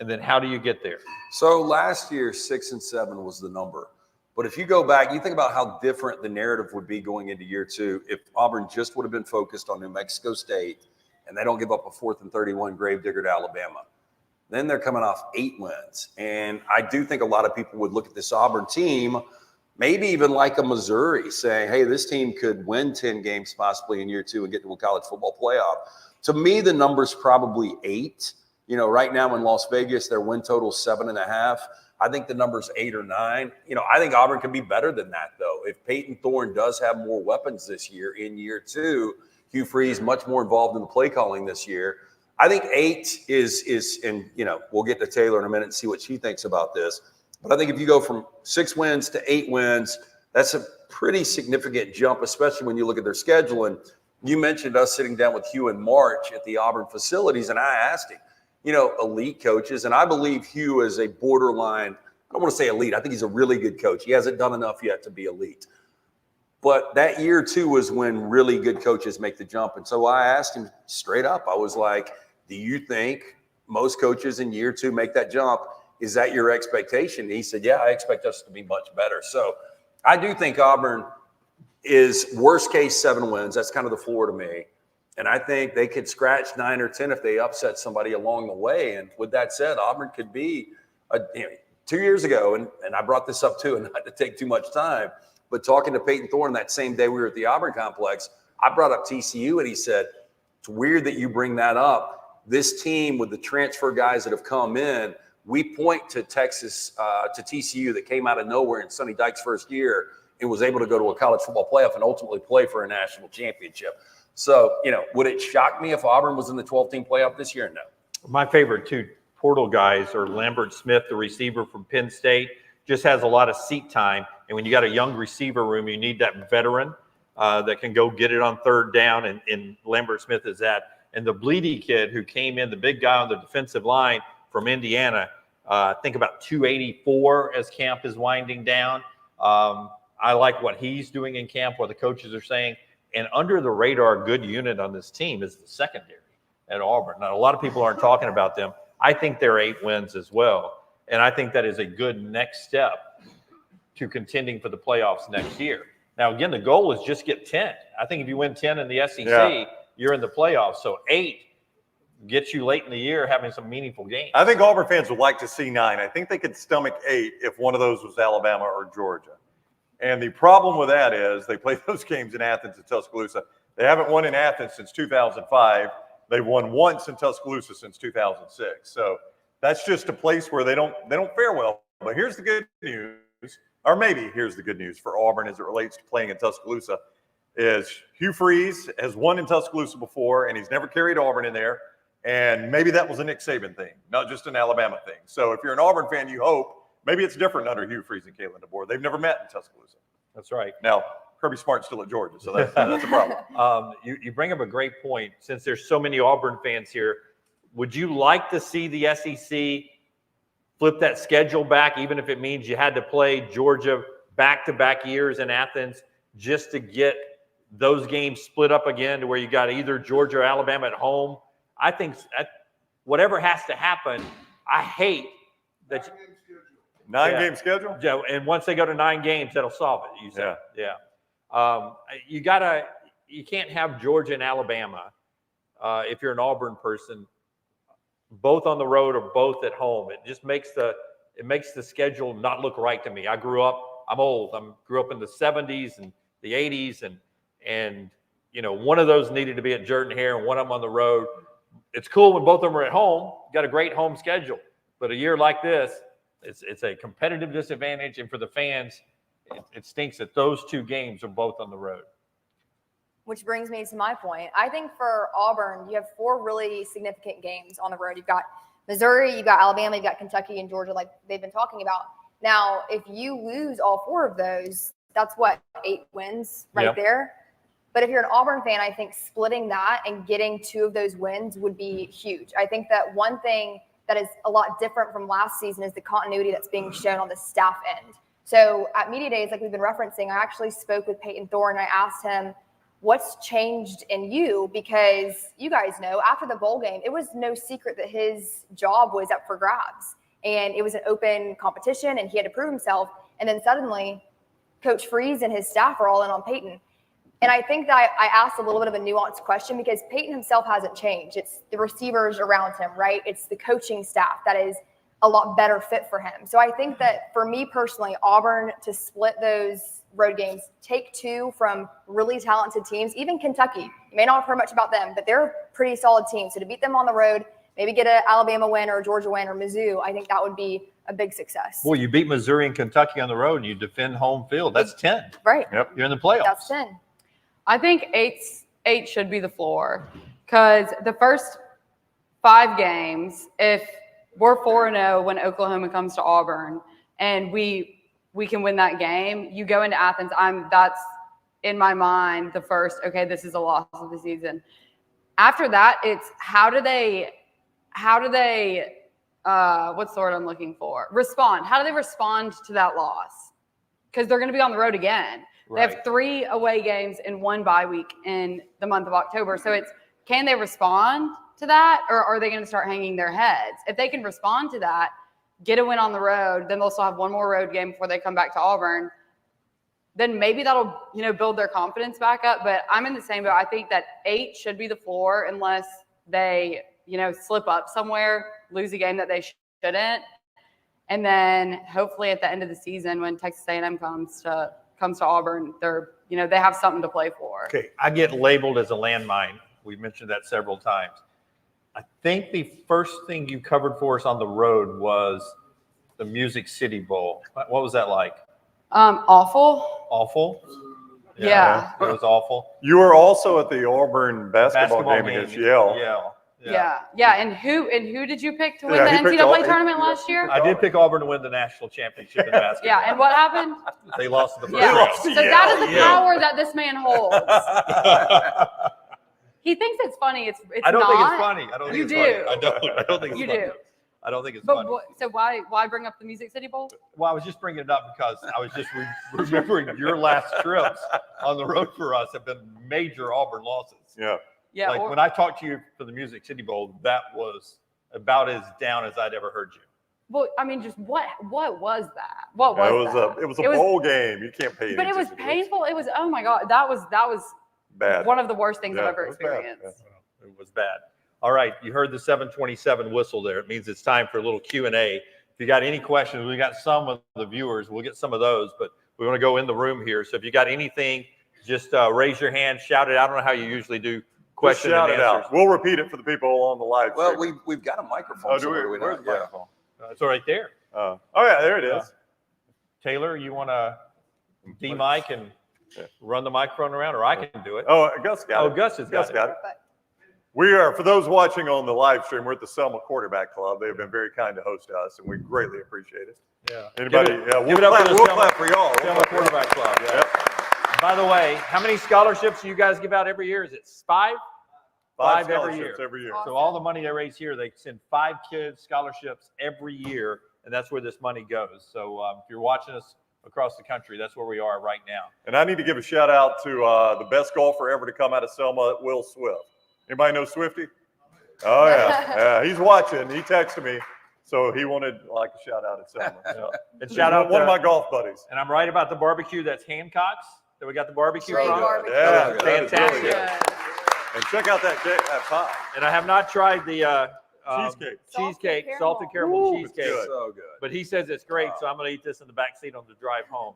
A: And then how do you get there?
E: So last year, 6 and 7 was the number. But if you go back, you think about how different the narrative would be going into year 2 if Auburn just would have been focused on New Mexico State and they don't give up a 4th and 31 gravedigger to Alabama. Then they're coming off 8 wins. And I do think a lot of people would look at this Auburn team, maybe even like a Missouri, saying, hey, this team could win 10 games possibly in year 2 and get to a college football playoff. To me, the number's probably 8. You know, right now in Las Vegas, their win total is 7.5. I think the number's 8 or 9. You know, I think Auburn can be better than that, though. If Peyton Thorne does have more weapons this year in year 2, Hugh Freeze much more involved in the play calling this year. I think 8 is, and you know, we'll get to Taylor in a minute and see what she thinks about this. But I think if you go from 6 wins to 8 wins, that's a pretty significant jump, especially when you look at their schedule. And you mentioned us sitting down with Hugh in March at the Auburn facilities, and I asked him, you know, elite coaches, and I believe Hugh is a borderline, I don't want to say elite. I think he's a really good coach. He hasn't done enough yet to be elite. But that year 2 was when really good coaches make the jump. And so I asked him straight up, I was like, do you think most coaches in year 2 make that jump? Is that your expectation? And he said, yeah, I expect us to be much better. So I do think Auburn is worst case 7 wins. That's kind of the floor to me. And I think they could scratch 9 or 10 if they upset somebody along the way. And with that said, Auburn could be 2 years ago, and I brought this up too, and not to take too much time, but talking to Peyton Thorne that same day we were at the Auburn complex, I brought up TCU, and he said, it's weird that you bring that up. This team with the transfer guys that have come in, we point to Texas, to TCU that came out of nowhere in Sonny Dykes' first year and was able to go to a college football playoff and ultimately play for a national championship. So, would it shock me if Auburn was in the 12-team playoff this year? No.
A: My favorite two portal guys are Lambert Smith, the receiver from Penn State, just has a lot of seat time. And when you got a young receiver room, you need that veteran that can go get it on third down, and Lambert Smith is that. And the Bleedy kid who came in, the big guy on the defensive line from Indiana, I think about 284 as camp is winding down. I like what he's doing in camp, what the coaches are saying. And under the radar, good unit on this team is the secondary at Auburn. Now, a lot of people aren't talking about them. I think they're 8 wins as well. And I think that is a good next step to contending for the playoffs next year. Now, again, the goal is just get 10. I think if you win 10 in the SEC, you're in the playoffs. So 8 gets you late in the year having some meaningful games.
B: I think Auburn fans would like to see 9. I think they could stomach 8 if one of those was Alabama or Georgia. And the problem with that is they play those games in Athens and Tuscaloosa. They haven't won in Athens since 2005. They've won once in Tuscaloosa since 2006. So that's just a place where they don't fare well. But here's the good news, or maybe here's the good news for Auburn as it relates to playing in Tuscaloosa, is Hugh Freeze has won in Tuscaloosa before, and he's never carried Auburn in there. And maybe that was a Nick Saban thing, not just an Alabama thing. So if you're an Auburn fan, you hope maybe it's different under Hugh Freeze and Kalen DeBoer. They've never met in Tuscaloosa.
A: That's right.
B: Now, Kirby Smart's still at Georgia, so that's a problem.
A: You bring up a great point. Since there's so many Auburn fans here, would you like to see the SEC flip that schedule back, even if it means you had to play Georgia back-to-back years in Athens just to get those games split up again to where you got either Georgia or Alabama at home? I think whatever has to happen, I hate that.
B: 9-game schedule?
A: Yeah, and once they go to 9 games, that'll solve it. You said, yeah. You can't have Georgia and Alabama if you're an Auburn person, both on the road or both at home. It just makes the schedule not look right to me. I'm old. Grew up in the 70s and the 80s, and one of those needed to be at Jordan-Hare and one of them on the road. It's cool when both of them are at home. Got a great home schedule, but a year like this, it's a competitive disadvantage, and for the fans, it stinks that those 2 games are both on the road.
D: Which brings me to my point. I think for Auburn, you have 4 really significant games on the road. You've got Missouri, you've got Alabama, you've got Kentucky and Georgia, like they've been talking about. Now, if you lose all 4 of those, that's 8 wins right there. But if you're an Auburn fan, I think splitting that and getting 2 of those wins would be huge. I think that one thing that is a lot different from last season is the continuity that's being shown on the staff end. So at Media Days, like we've been referencing, I actually spoke with Peyton Thorne. I asked him, what's changed in you? Because you guys know, after the bowl game, it was no secret that his job was up for grabs. And it was an open competition, and he had to prove himself. And then suddenly, Coach Freeze and his staff are all in on Peyton. And I think that I asked a little bit of a nuanced question because Peyton himself hasn't changed. It's the receivers around him, right? It's the coaching staff that is a lot better fit for him. So I think that for me personally, Auburn to split those road games, take 2 from really talented teams, even Kentucky. You may not have heard much about them, but they're a pretty solid team. So to beat them on the road, maybe get an Alabama win or a Georgia win or Mizzou, I think that would be a big success.
A: Well, you beat Missouri and Kentucky on the road and you defend home field. That's 10.
D: Right.
B: Yep.
A: You're in the playoffs.
D: That's 10.
C: I think 8 should be the floor because the first 5 games, if we're 4-0 when Oklahoma comes to Auburn and we can win that game, you go into Athens, that's in my mind the first, okay, this is a loss of the season. After that, it's how do they what's the word I'm looking for? Respond. How do they respond to that loss? Because they're going to be on the road again. Right. They have 3 away games and 1 bye week in the month of October. So it's, can they respond to that, or are they going to start hanging their heads? If they can respond to that, get a win on the road, then they'll still have 1 more road game before they come back to Auburn. Then maybe that'll, build their confidence back up. But I'm in the same boat. I think that 8 should be the floor unless they, slip up somewhere, lose a game that they shouldn't. And then hopefully at the end of the season when Texas A&M comes to Auburn, they're they have something to play for.
A: Okay, I get labeled as a landmine. We've mentioned that several times. I think the first thing you covered for us on the road was the Music City Bowl. What was that like?
C: Awful.
A: Awful?
C: Yeah.
A: It was awful.
B: You were also at the Auburn basketball game against Yale.
C: Yeah. And who did you pick to win
B: Yeah, he
C: the
B: picked
C: NCAA tournament last year?
A: I did pick Auburn to win the national championship in basketball.
C: Yeah, and what happened?
A: They lost the first
C: Yeah.
A: round.
C: So that is the power that this man holds. He thinks it's funny. It's
A: I don't
C: not.
A: think it's funny. I don't think
C: You
A: it's
C: do.
A: funny. I don't think it's
C: You
A: funny.
C: do.
A: I don't think it's
C: But
A: funny.
C: so why bring up the Music City Bowl?
A: Well, I was just bringing it up because I was just remembering your last trips on the road for us have been major Auburn losses.
B: Yeah.
C: Yeah.
A: Like when I talked to you for the Music City Bowl, that was about as down as I'd ever heard you.
C: Well, I mean, just what was that? What was that?
B: It was a bowl game. You can't pay.
C: But it was painful. It was, oh my God, that was
B: bad.
C: one of the worst things I've ever
B: it was bad.
C: experienced.
A: It was bad. All right, you heard the 727 whistle there. It means it's time for a little Q&A. If you got any questions, we got some of the viewers. We'll get some of those, but we want to go in the room here. So if you got anything, just raise your hand, shout it out. I don't know how you usually do questions
B: Shout
A: and
B: it
A: answers.
B: out. We'll repeat it for the people on the live
E: Well,
B: stream.
E: we've got a microphone.
B: Oh, do we?
E: somewhere,
B: Where's
E: not?
B: the microphone?
A: It's right there.
B: Oh, yeah, there it is.
A: Taylor, you want to de-mic and run the microphone around, or I can do it?
B: Oh, Gus got it.
A: Gus has got it.
B: We are, for those watching on the live stream, we're at the Selma Quarterback Club. They've been very kind to host us, and we greatly appreciate it.
A: Yeah.
B: Anybody?
A: Give
B: Yeah,
A: it up for the
B: we'll
A: Selma-
B: clap for y'all.
A: Selma Quarterback Club. Yeah.
B: Yep.
A: By the way, how many scholarships do you guys give out every year? Is it 5? 5 every year.
B: scholarships every year.
A: So all the money they raise here, they send 5 kids scholarships every year, and that's where this money goes. So if you're watching us across the country, that's where we are right now.
B: And I need to give a shout out to the best golfer ever to come out of Selma, Will Swift. Anybody know Swifty? Oh, yeah. He's watching. He texted me. So he wanted like a shout out at Selma. Yeah.
A: And shout out
B: one of my golf buddies.
A: And I'm right about the barbecue. That's Hancock's that we got the barbecue
D: Great
A: from.
D: barbecue.
B: Yeah,
A: Fantastic.
B: that is really good.
C: Good.
B: And check out that pie.
A: And I have not tried the
B: Cheesecake.
A: salted caramel
B: Ooh,
A: cheesecake.
B: good.
E: So good.
A: But he says it's great, so I'm going to eat this in the back seat on the drive home.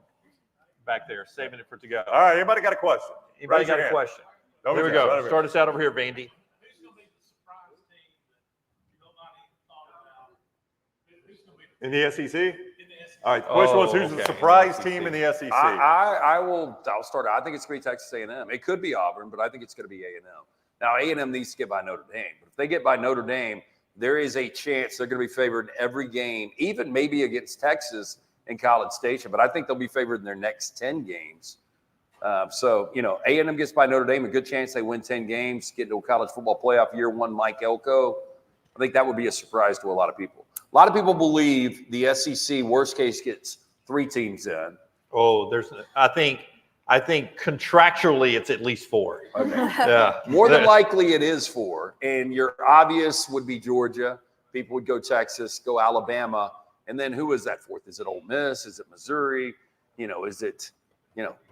A: Back there, saving it for to go.
B: All right, anybody got a question?
A: Anybody
B: Raise your
A: got a
B: hand.
A: question?
B: Over
A: Here we
B: here, right
A: go.
B: over here.
A: Start us out over here, Vandy.
B: In the SEC? All right, the question was who's the surprise team in the SEC?
E: I'll start. I think it's going to be Texas A&M. It could be Auburn, but I think it's going to be A&M. Now, A&M needs to get by Notre Dame. But if they get by Notre Dame, there is a chance they're going to be favored in every game, even maybe against Texas in College Station. But I think they'll be favored in their next 10 games. So, A&M gets by Notre Dame, a good chance they win 10 games, get into a college football playoff year one, Mike Elko. I think that would be a surprise to a lot of people. A lot of people believe the SEC, worst case, gets 3 teams in.
A: Oh, I think contractually it's at least 4.
E: Okay.
A: Yeah.
E: More than likely it is 4. And your obvious would be Georgia. People would go Texas, go Alabama. And then who is that 4th? Is it Ole Miss? Is it Missouri? Is it,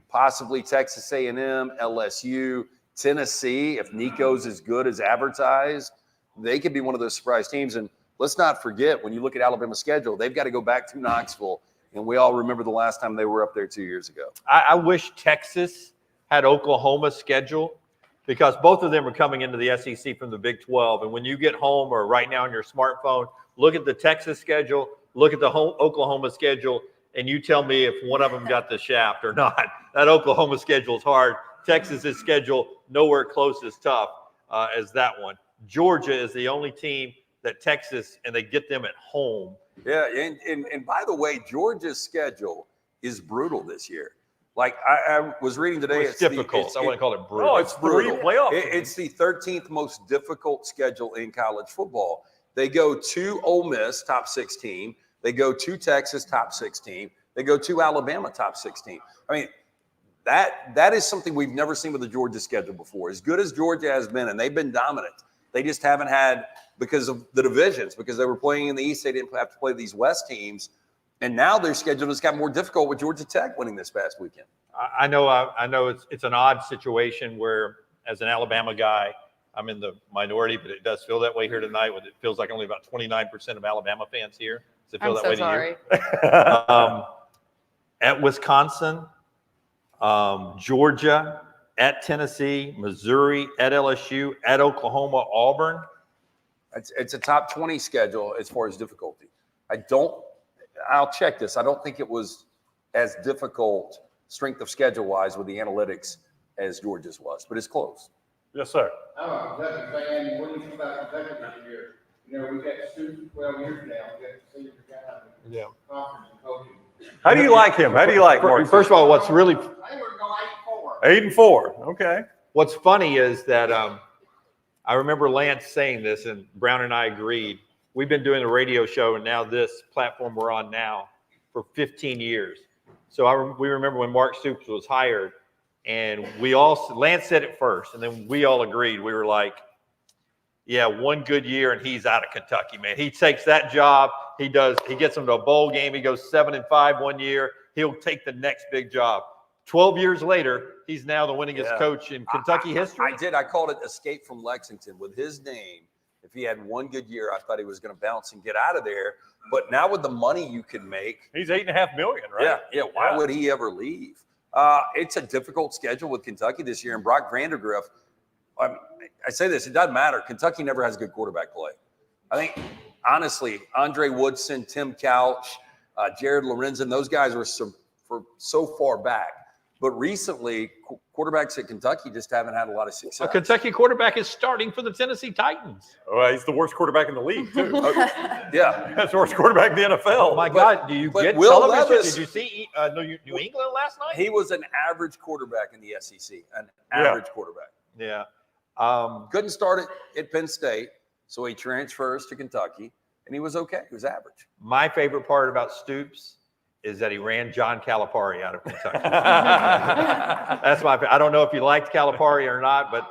E: possibly Texas A&M, LSU, Tennessee? If Nico's as good as advertised, they could be one of those surprise teams. And let's not forget, when you look at Alabama's schedule, they've got to go back to Knoxville. And we all remember the last time they were up there 2 years ago.
A: I wish Texas had Oklahoma's schedule because both of them are coming into the SEC from the Big 12. And when you get home or right now on your smartphone, look at the Texas schedule, look at the Oklahoma schedule, and you tell me if one of them got the shaft or not. That Oklahoma schedule is hard. Texas's schedule nowhere close as tough as that one. Georgia is the only team that Texas, and they get them at home.
E: Yeah, and by the way, Georgia's schedule is brutal this year. Like I was reading today,
A: It's difficult. I wouldn't call it brutal.
B: Oh, it's
E: brutal.
B: 3 playoff.
E: It's the 13th most difficult schedule in college football. They go to Ole Miss, top 16. They go to Texas, top 16. They go to Alabama, top 16. I mean, that is something we've never seen with the Georgia schedule before. As good as Georgia has been, and they've been dominant, they just haven't had, because of the divisions, because they were playing in the East, they didn't have to play these West teams. And now their schedule has got more difficult with Georgia Tech winning this past weekend.
A: I know it's an odd situation where, as an Alabama guy, I'm in the minority, but it does feel that way here tonight. It feels like only about 29% of Alabama fans here. Does it feel
C: I'm
A: that
C: so
A: way
C: sorry.
A: to you? At Wisconsin, Georgia, at Tennessee, Missouri, at LSU, at Oklahoma, Auburn.
E: It's a top 20 schedule as far as difficulty. I'll check this. I don't think it was as difficult strength of schedule wise with the analytics as Georgia's was, but it's close.
B: Yes, sir.
F: I'm a Kentucky fan. What do you think about Kentucky this year? You know, we've got students 12 years now. We've got to see the guy conference and coaching.
B: How do you like him? How do you like Mark?
A: First of all, what's really
F: I think we're going 8-4.
B: 8-4. Okay.
A: what's funny is that I remember Lance saying this, and Brown and I agreed. We've been doing the radio show, and now this platform we're on now for 15 years. So we remember when Mark Stoops was hired, and Lance said it first, and then we all agreed. We were like, yeah, one good year and he's out of Kentucky, man. He takes that job. He gets them to a bowl game. He goes 7-5 one year. He'll take the next big job. 12 years later, he's now the winningest coach in Kentucky history.
E: I called it escape from Lexington. With his name, if he had one good year, I thought he was going to bounce and get out of there. But now with the money you can make.
B: He's $8.5 million, right?
E: Yeah. Why would he ever leave? It's a difficult schedule with Kentucky this year. And Brock Vandegrift, I say this, it doesn't matter. Kentucky never has good quarterback play. I think, honestly, Andre Woodson, Tim Couch, Jared Lorenzen, those guys were so far back. But recently, quarterbacks at Kentucky just haven't had a lot of success.
A: A Kentucky quarterback is starting for the Tennessee Titans.
B: Oh, he's the worst quarterback in the league, too.
E: Yeah.
B: That's the worst quarterback in the NFL.
A: Oh, my God. Do you get
E: Will
A: television?
E: Levis,
A: Did you see New England last night?
E: He was an average quarterback in the SEC, an average quarterback.
A: Yeah.
E: Couldn't start at Penn State, so he transfers to Kentucky, and he was okay. He was average.
A: My favorite part about Stoops is that he ran John Calipari out of Kentucky. That's I don't know if you liked Calipari or not, but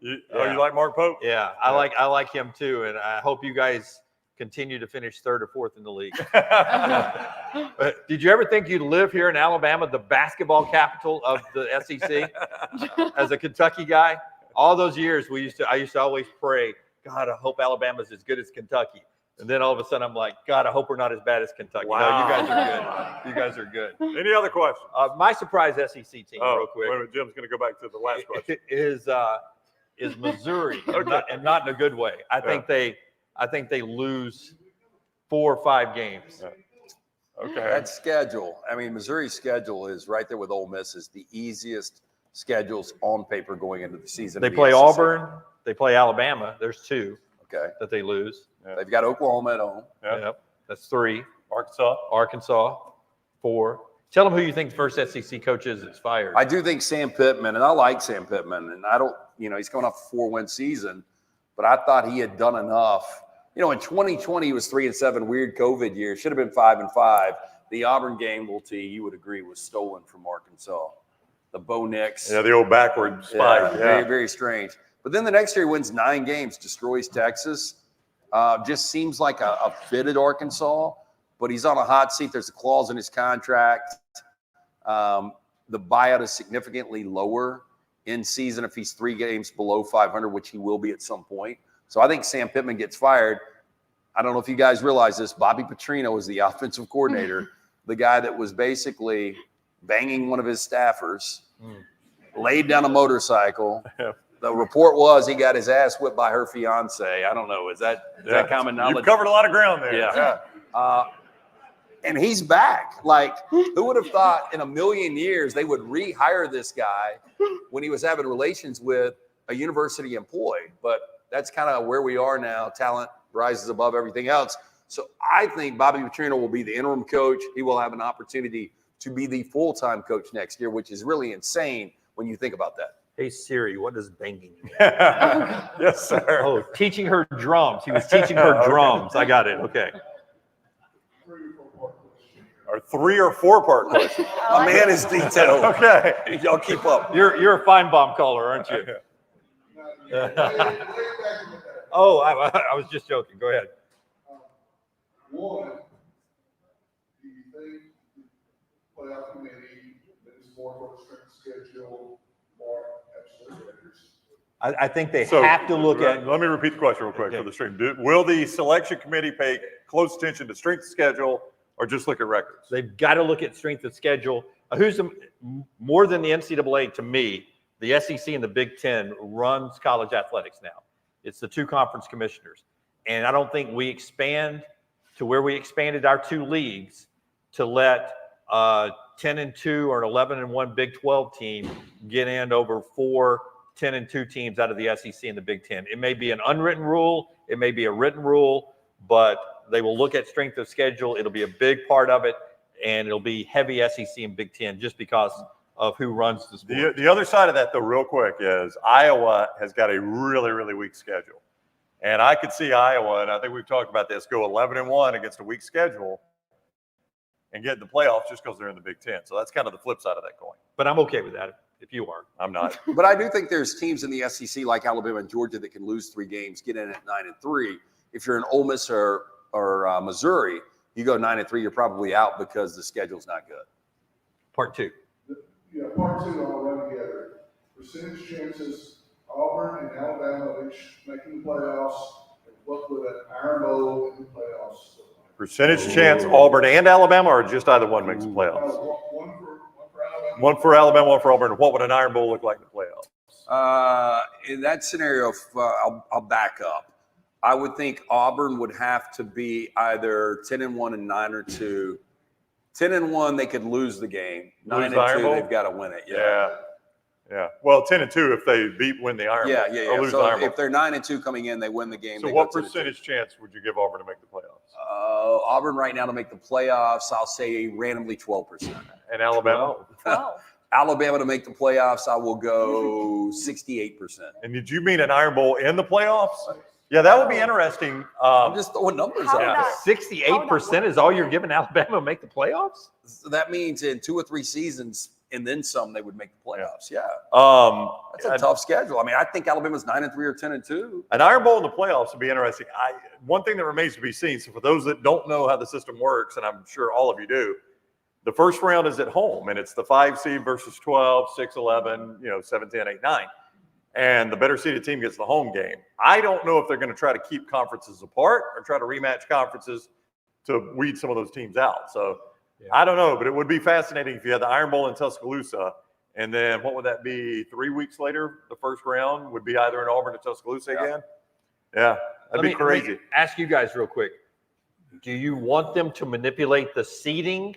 B: You like Mark Pope?
A: yeah, I like him too, and I hope you guys continue to finish third or fourth in the league. But did you ever think you'd live here in Alabama, the basketball capital of the SEC, as a Kentucky guy? All those years I used to always pray, God, I hope Alabama's as good as Kentucky. And then all of a sudden I'm like, God, I hope we're not as bad as Kentucky.
B: Wow.
A: No, you guys are good. You guys are good.
B: Any other questions?
A: My surprise SEC team, real quick,
B: wait a minute, Jim's going to go back to the last question.
A: is Missouri,
B: Okay.
A: and not in a good way. I think they lose 4 or 5 games.
B: Okay.
E: That schedule, Missouri's schedule is right there with Ole Miss's, the easiest schedules on paper going into the season.
A: They
E: of the
A: play
E: SEC.
A: Auburn. They play Alabama. There's 2 that they lose.
B: Yeah.
E: They've got Oklahoma at home.
B: Yeah.
A: Yep. That's 3.
B: Arkansas.
A: 4. Tell them who you think the first SEC coach is that's fired.
E: I do think Sam Pittman, and I like Sam Pittman, and I don't, he's coming off a 4-win season, but I thought he had done enough. In 2020, he was 3-7, weird COVID year. Should have been 5-5. The Auburn game, you would agree, was stolen from Arkansas. The Bo Nix.
B: Yeah, the old backward spike.
E: Very, very strange. But then the next year he wins 9 games, destroys Texas. Just seems like a fitted Arkansas, but he's on a hot seat. There's a clause in his contract. The buyout is significantly lower in season if he's 3 games below 500, which he will be at some point. So I think Sam Pittman gets fired. I don't know if you guys realize this. Bobby Petrino was the offensive coordinator, the guy that was basically banging one of his staffers, laid down a motorcycle. The report was he got his ass whipped by her fiance. I don't know. Is that common knowledge?
B: You've covered a lot of ground there.
E: Yeah. And he's back. Like, who would have thought in a million years they would rehire this guy when he was having relations with a university employee? But that's kind of where we are now. Talent rises above everything else. So I think Bobby Petrino will be the interim coach. He will have an opportunity to be the full-time coach next year, which is really insane when you think about that.
A: Hey, Siri, what does banging mean?
B: Yes, sir.
A: Oh, teaching her drums. He was teaching her drums. I got it. Okay.
B: Or 3 or 4 part question.
E: My man is detailed.
B: Okay.
E: Y'all keep up.
A: You're a fine bomb caller, aren't you? Oh, I was just joking. Go ahead.
F: One, do you think the playoff committee that is more toward strength schedule more absolute records?
A: I think they have to look at.
B: Let me repeat the question real quick for the stream. Will the selection committee pay close attention to strength of schedule or just look at records?
A: They've got to look at strength of schedule. more than the NCAA to me, the SEC and the Big Ten runs college athletics now. It's the two conference commissioners. And I don't think we expand to where we expanded our two leagues to let 10-2 or an 11-1 Big 12 team get in over 4 10-2 teams out of the SEC and the Big Ten. It may be an unwritten rule, it may be a written rule, but they will look at strength of schedule. It'll be a big part of it, and it'll be heavy SEC and Big Ten just because of who runs the sport.
B: The other side of that, though, real quick, is Iowa has got a really, really weak schedule. And I could see Iowa, and I think we've talked about this, go 11-1 against a weak schedule and get in the playoffs just because they're in the Big Ten. So that's kind of the flip side of that coin.
A: But I'm okay with that if you are.
B: I'm not.
E: But I do think there's teams in the SEC like Alabama and Georgia that can lose 3 games, get in at 9-3. If you're an Ole Miss or Missouri, you go 9-3, you're probably out because the schedule's not good.
A: Part 2.
F: Yeah, part 2 all run together. Percentage chances, Auburn and Alabama each making the playoffs, and what would an Iron Bowl in the playoffs look like?
B: Percentage chance Auburn and Alabama, or just either one makes the playoffs?
F: One for Alabama.
B: One for Alabama, one for Auburn. What would an Iron Bowl look like in the playoffs?
E: In that scenario, I'll back up. I would think Auburn would have to be either 10-1 and 9-2. 10-1, they could lose the game. 9-2, they've got to win it.
B: Yeah. Well, 10-2 if they win the Iron Bowl.
E: Yeah.
B: Or lose
E: So
B: the Iron Bowl.
E: if they're 9-2 coming in, they win the game.
B: So
E: they
B: what
E: go
B: percentage chance would you give Auburn to make the playoffs?
E: Auburn right now to make the playoffs, I'll say randomly 12%.
B: And Alabama?
D: 12.
E: Alabama to make the playoffs, I will go 68%.
B: And did you mean an Iron Bowl in the playoffs? Yeah, that would be interesting.
E: I'm just throwing numbers
D: How
E: out
D: would
E: there.
A: 68% is all you're giving Alabama to make the playoffs?
E: So that means in 2 or 3 seasons and then some, they would make the playoffs. Yeah. That's a tough schedule. I mean, I think Alabama's 9-3 or 10-2.
B: An Iron Bowl in the playoffs would be interesting. One thing that remains to be seen, so for those that don't know how the system works, and I'm sure all of you do, the first round is at home, and it's the 5 seed versus 12, 6, 11, 7, 10, 8, 9. And the better seeded team gets the home game. I don't know if they're going to try to keep conferences apart or try to rematch conferences to weed some of those teams out. So I don't know, but it would be fascinating if you had the Iron Bowl in Tuscaloosa, and then what would that be? 3 weeks later, the first round would be either in Auburn or Tuscaloosa again. Yeah, that'd be crazy.
A: Let me ask you guys real quick. Do you want them to manipulate the seeding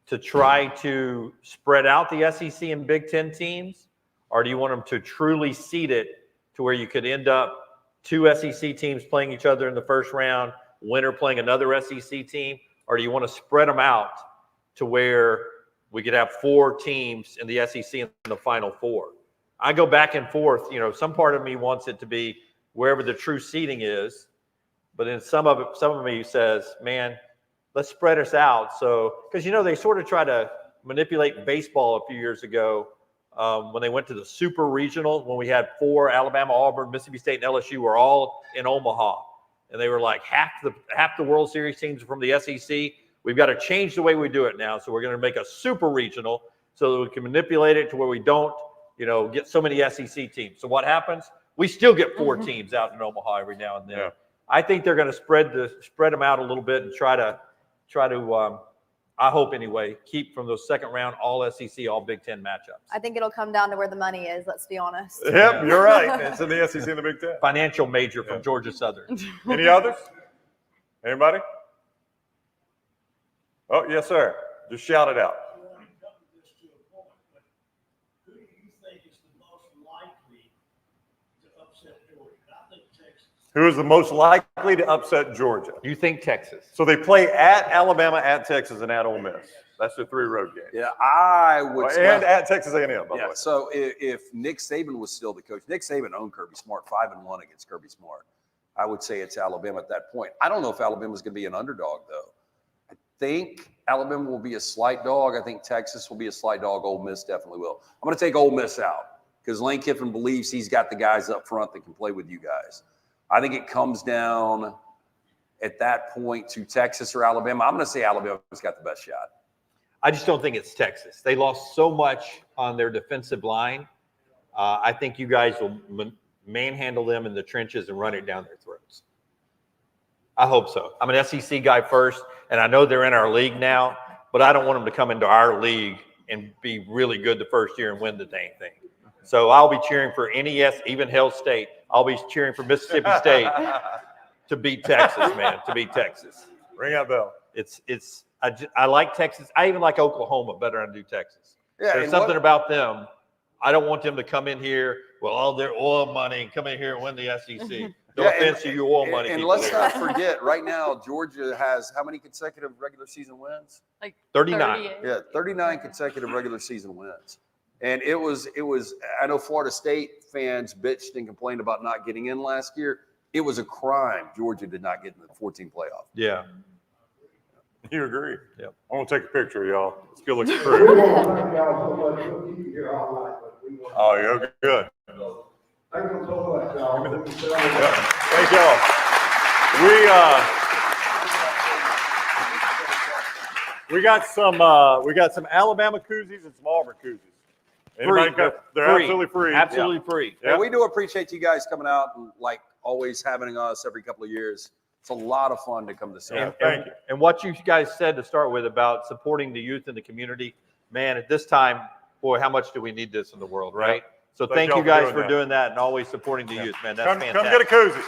A: to try to spread out the SEC and Big Ten teams? Or do you want them to truly seed it to where you could end up 2 SEC teams playing each other in the first round, winner playing another SEC team? Or do you want to spread them out to where we could have 4 teams in the SEC in the Final 4? I go back and forth. Some part of me wants it to be wherever the true seeding is, but then some of me says, man, let's spread us out. So, because they sort of try to manipulate baseball a few years ago. When they went to the super regional, when we had 4, Alabama, Auburn, Mississippi State, and LSU were all in Omaha. And they were like, half the World Series teams are from the SEC. We've got to change the way we do it now. So we're going to make a super regional so that we can manipulate it to where we don't, get so many SEC teams. So what happens? We still get 4 teams out in Omaha every now and then. Yeah. I think they're going to spread them out a little bit and try to I hope anyway, keep from those second round all SEC, all Big Ten matchups.
D: I think it'll come down to where the money is, let's be honest.
B: Yep, you're right. It's in the SEC and the Big Ten.
A: Financial major from Georgia Southern.
B: Any others? Anybody? Oh, yes, sir. Just shout it out.
G: Who do you think is the most likely to upset Georgia? I think Texas.
B: Who is the most likely to upset Georgia?
A: You think Texas?
B: So they play at Alabama, at Texas, and at Ole Miss. That's their 3 road games.
E: Yeah, I would.
B: And at Texas A&M, by the way.
E: So if Nick Saban was still the coach, Nick Saban owned Kirby Smart, 5-1 against Kirby Smart. I would say it's Alabama at that point. I don't know if Alabama's going to be an underdog, though. I think Alabama will be a slight dog. I think Texas will be a slight dog. Ole Miss definitely will. I'm going to take Ole Miss out because Lane Kiffin believes he's got the guys up front that can play with you guys. I think it comes down at that point to Texas or Alabama. I'm going to say Alabama's got the best shot.
A: I just don't think it's Texas. They lost so much on their defensive line. I think you guys will manhandle them in the trenches and run it down their throats. I hope so. I'm an SEC guy first, and I know they're in our league now, but I don't want them to come into our league and be really good the first year and win the dang thing. So I'll be cheering for NES, even Hell State. I'll be cheering for Mississippi State to beat Texas, man, to beat Texas.
B: Ring that bell.
A: I like Texas. I even like Oklahoma better than I do Texas.
E: Yeah,
A: There's something about them. I don't want them to come in here with all their oil money and come in here and win the SEC. No offense to you oil money
E: and
A: people.
E: let's not forget, right now, Georgia has how many consecutive regular season wins?
C: Like
A: 39.
C: 38.
E: Yeah, 39 consecutive regular season wins. And it was, I know Florida State fans bitched and complained about not getting in last year. It was a crime Georgia did not get in the 14 playoff.
A: Yeah.
B: You agree?
A: Yep.
B: I want to take a picture of y'all. Let's go look
F: We
B: through.
F: want to thank y'all so much. We'll keep you here all night, but we want.
B: Oh, yeah, good.
F: Thank you so much, y'all.
B: Yeah. Thank y'all. We got some Alabama koozies and some Auburn koozies. Anybody they're
A: Free.
B: absolutely free.
A: Absolutely free.
B: Yeah.
E: And we do appreciate you guys coming out and like always having us every couple of years. It's a lot of fun to come to see.
B: Yeah, thank you.
A: And what you guys said to start with about supporting the youth in the community, man, at this time, boy, how much do we need this in the world, right? So thank
B: y'all
A: you guys
B: for
A: for
B: doing
A: doing that and always supporting the youth, man. That's
B: Come
A: fantastic.
B: get a koozie.